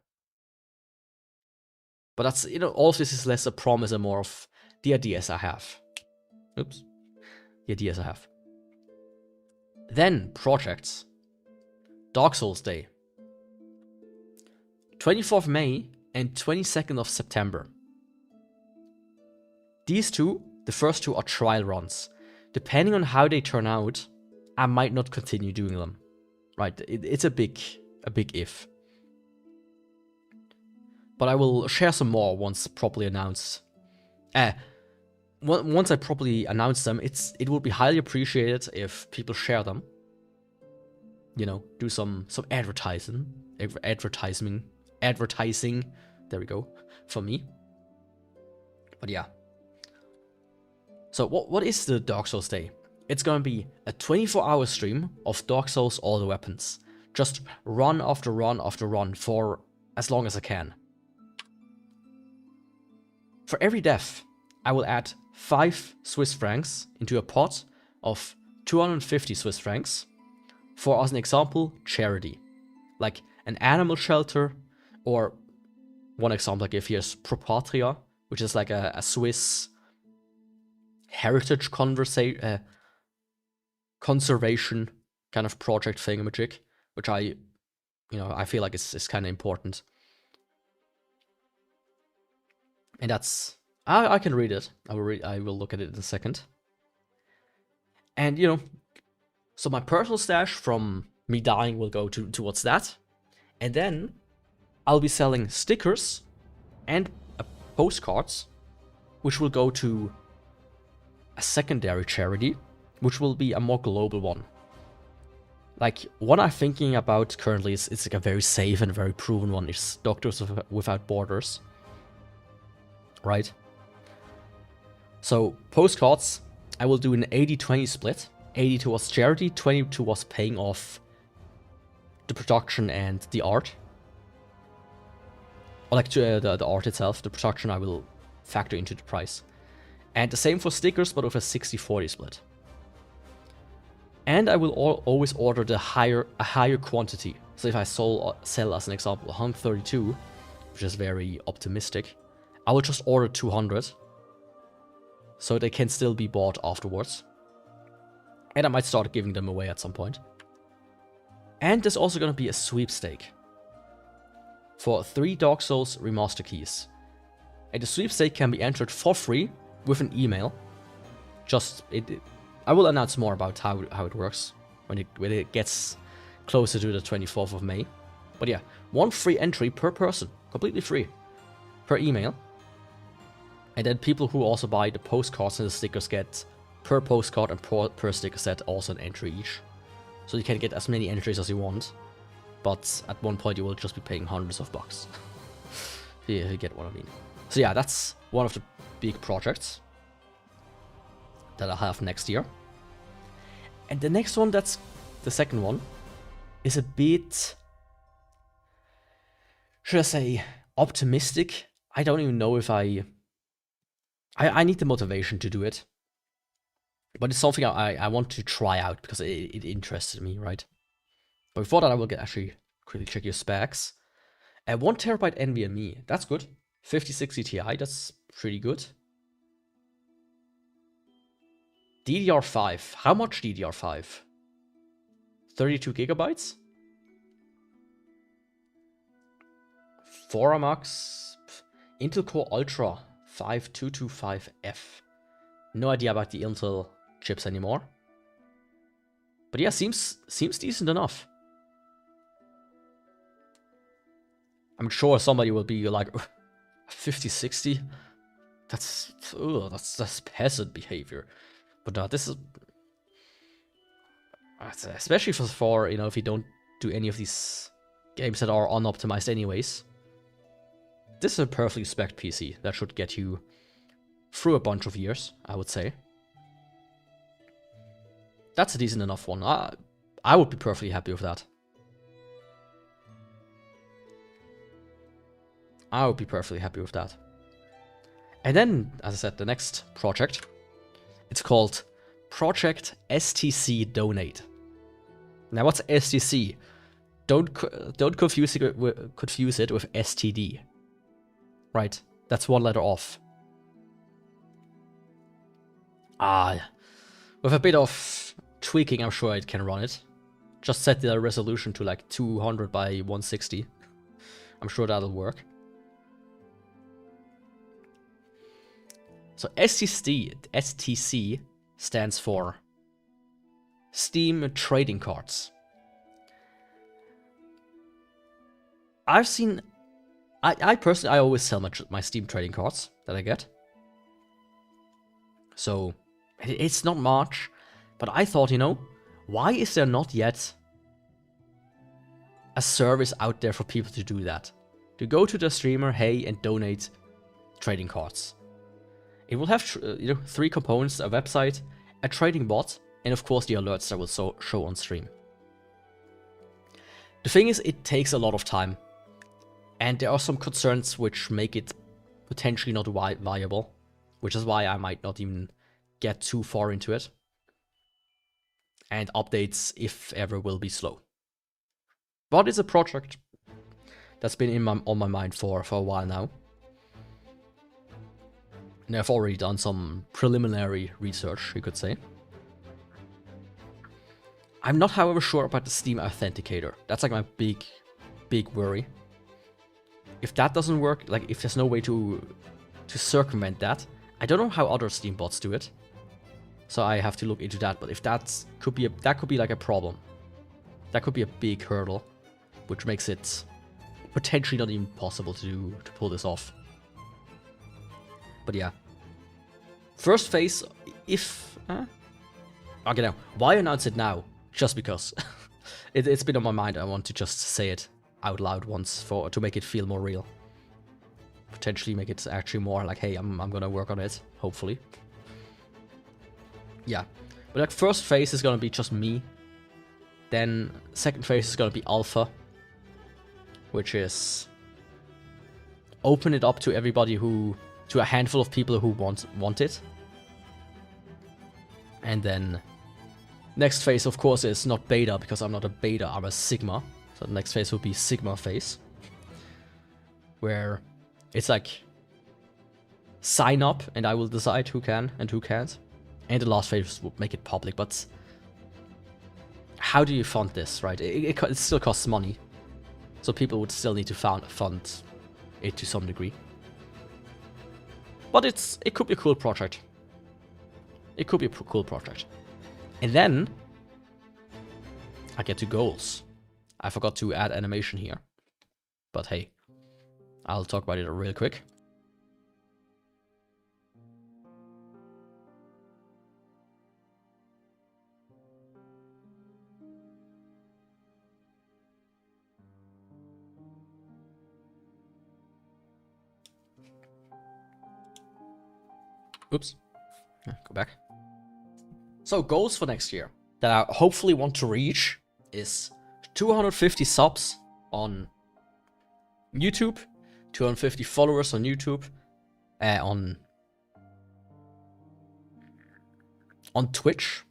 But that's, all of this is less a promise and more of the ideas I have. Oops. The ideas I have. Then, projects. Dark Souls Day. 24th May and 22nd of September. These two, the first two, are trial runs. Depending on how they turn out, I might not continue doing them. Right, it's a big if. But I will share some more once properly announced. Once I properly announce them, it will be highly appreciated if people share them. Do some advertising. There we go, for me. But yeah. So what is the Dark Souls Day? It's gonna be a 24-hour stream of Dark Souls all the weapons. Just run after run after run for as long as I can. For every death, I will add 5 Swiss francs into a pot of 250 Swiss francs for, as an example, charity. Like an animal shelter, or one example I give here is Pro Patria, which is like a Swiss heritage conservation kind of project thingamajig, which I feel like it's kind of important. And that's, I can read it. I will look at it in a second. And so my personal stash from me dying will go towards that. And then I'll be selling stickers and postcards, which will go to a secondary charity, which will be a more global one. Like, what I'm thinking about currently is it's like a very safe and very proven one. It's Doctors Without Borders. Right? So, postcards, I will do an 80-20 split. 80 towards charity, 20 towards paying off the production and the art. Or like the art itself. The production I will factor into the price. And the same for stickers, but with a 60-40 split. And I will always order a higher quantity. So if I sell, as an example, 132, which is very optimistic, I will just order 200, so they can still be bought afterwards. And I might start giving them away at some point. And there's also going to be a sweepstake for 3 Dark Souls remaster keys. And the sweepstake can be entered for free with an email. I will announce more about how it works when it gets closer to the 24th of May. But yeah, 1 free entry per person, completely free, per email. And then people who also buy the postcards and the stickers get per postcard and per sticker set also an entry each. So you can get as many entries as you want, but at one point you will just be paying hundreds of bucks. Yeah, you get what I mean. So yeah, that's one of the big projects that I have next year. And the next one, that's the second one, is a bit, should I say, optimistic. I don't even know if I need the motivation to do it. But it's something I want to try out because it interested me, right? But before that, I will actually quickly check your specs. 1 terabyte NVMe, that's good. 5060 Ti, that's pretty good. DDR5, how much DDR5? 32 gigabytes? 4 Max, Intel Core Ultra 5225F. No idea about the Intel chips anymore. But yeah, seems decent enough. I'm sure somebody will be like, 5060? That's peasant behavior. But this is, especially for if you don't do any of these games that are unoptimized anyways. This is a perfectly spec'd PC that should get you through a bunch of years, I would say. That's a decent enough one. I would be perfectly happy with that. I would be perfectly happy with that. And then, as I said, the next project, it's called Project STC Donate. Now, what's STC? don't confuse it with STD. Right, that's one letter off. With a bit of tweaking, I'm sure it can run it. Just set the resolution to like 200 by 160. I'm sure that'll work. So STC stands for Steam Trading Cards. I've seen... I personally, I always sell my Steam trading cards that I get. So, it's not much. But I thought, you know, why is there not yet a service out there for people to do that? To go to the streamer, hey, and donate trading cards. It will have 3 components: a website, a trading bot, and of course the alerts that will show on stream. The thing is, it takes a lot of time. And there are some concerns which make it potentially not viable, which is why I might not even get too far into it. And updates, if ever, will be slow. But it's a project that's been on my mind for a while now. And I've already done some preliminary research, you could say. I'm not, however, sure about the Steam Authenticator. That's like my big worry. If that doesn't work, like if there's no way to circumvent that, I don't know how other Steam bots do it. So I have to look into that. But if that could be like a problem, that could be a big hurdle, which makes it potentially not even possible to pull this off. But yeah, first phase, if okay, now why announce it now? Just because it's been on my mind. I want to just say it out loud once to make it feel more real. Potentially make it actually more like, hey, I'm gonna work on it, hopefully. Yeah, but like first phase is gonna be just me. Then second phase is gonna be alpha, which is open it up to everybody to a handful of people who want it. And then next phase, of course, is not beta, because I'm not a beta, I'm a sigma. So the next phase will be sigma phase, where it's like sign up and I will decide who can and who can't. And the last phase will make it public, but how do you fund this, right? It still costs money, so people would still need to fund it to some degree. But it could be a cool project. It could be a cool project. And then I get to goals. I forgot to add animation here, but hey, I'll talk about it real quick. Oops. Go back. So goals for next year that I hopefully want to reach is 250 subs on YouTube, 250 followers on YouTube, on Twitch.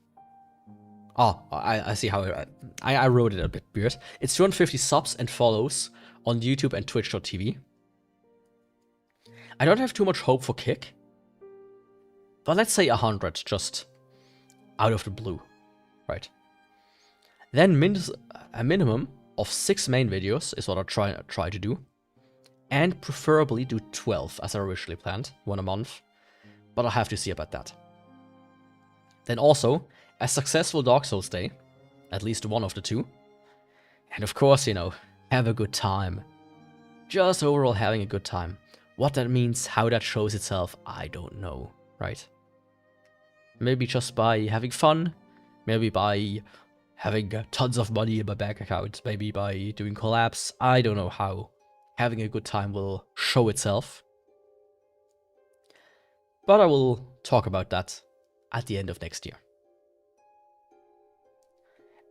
Oh, I see how I wrote it a bit weird. It's 250 subs and follows on YouTube and Twitch.tv. I don't have too much hope for Kick, but let's say 100, just out of the blue, right? Then a minimum of 6 main videos is what I try to do, and preferably do 12 as I originally planned, 1 a month, but I'll have to see about that. Then also a successful Dark Souls day, at least one of the 2, and of course, you know, have a good time. Just overall having a good time. What that means, how that shows itself, I don't know, right? Maybe just by having fun, maybe by having tons of money in my bank account, maybe by doing collabs. I don't know how having a good time will show itself. But I will talk about that at the end of next year.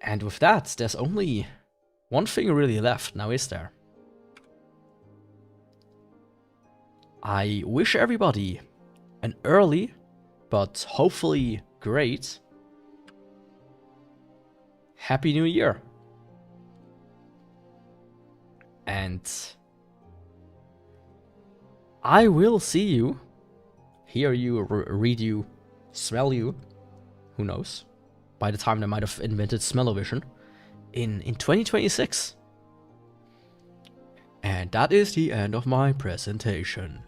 And with that, there's only one thing really left now, is there? I wish everybody an early, but hopefully great, Happy New Year! And I will see you, hear you, read you, smell you, who knows, by the time they might have invented smell-o-vision, in 2026. And that is the end of my presentation.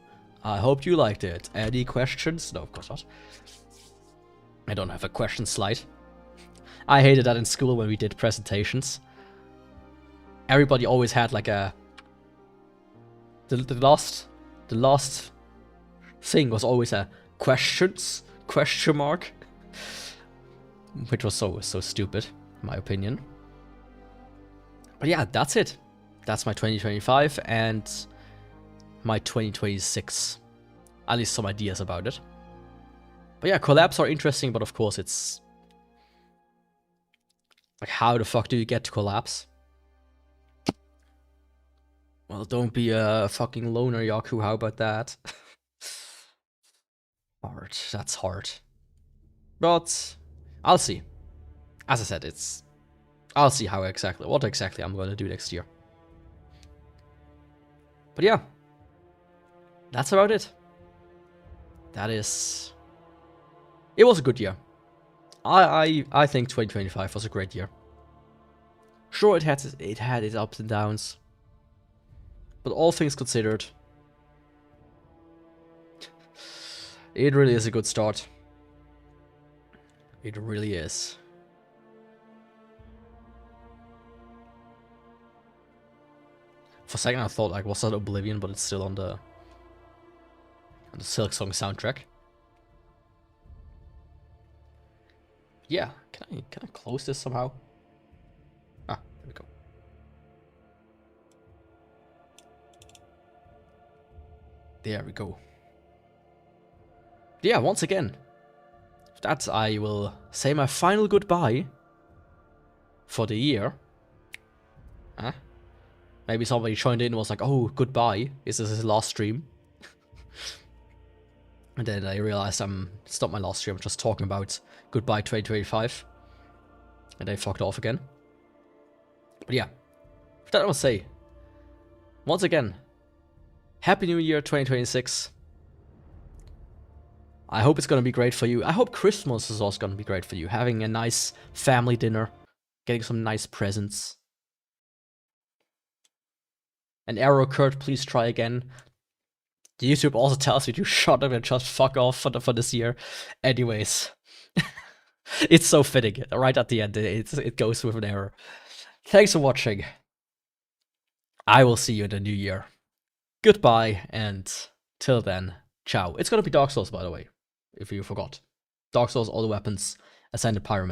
I hope you liked it. Any questions? No, of course not. I don't have a question slide. I hated that in school when we did presentations. Everybody always had like a... The last thing was always a questions? Question mark? Which was so stupid, in my opinion. But yeah, that's it. That's my 2025 and my 2026. At least some ideas about it. But yeah, collabs are interesting, but of course it's... like, how the fuck do you get to collabs? Well, don't be a fucking loner, Yaku, how about that? Hard, that's hard. But I'll see. As I said, I'll see what exactly I'm gonna do next year. But yeah, that's about it. It was a good year. I think 2025 was a great year. Sure, it had its ups and downs, but all things considered, it really is a good start. It really is. For a second I thought, like, was that Oblivion, but it's still on the Silksong soundtrack. Yeah, can I close this somehow? Ah, there we go. There we go. Yeah, once again, that I will say my final goodbye for the year. Huh? Maybe somebody joined in and was like, oh, goodbye, is this his last stream? And then I realized it's not my last stream, I'm just talking about goodbye 2025. And they fucked off again. But yeah, that I will say, once again, Happy New Year 2026. I hope it's gonna be great for you. I hope Christmas is also gonna be great for you. Having a nice family dinner, getting some nice presents. An error occurred, please try again. The YouTube also tells me to shut up and just fuck off for this year. Anyways, it's so fitting. Right at the end, it goes with an error. Thanks for watching. I will see you in the new year. Goodbye, and till then, ciao. It's gonna be Dark Souls, by the way, if you forgot. Dark Souls, all the weapons, Ascended Pyramid.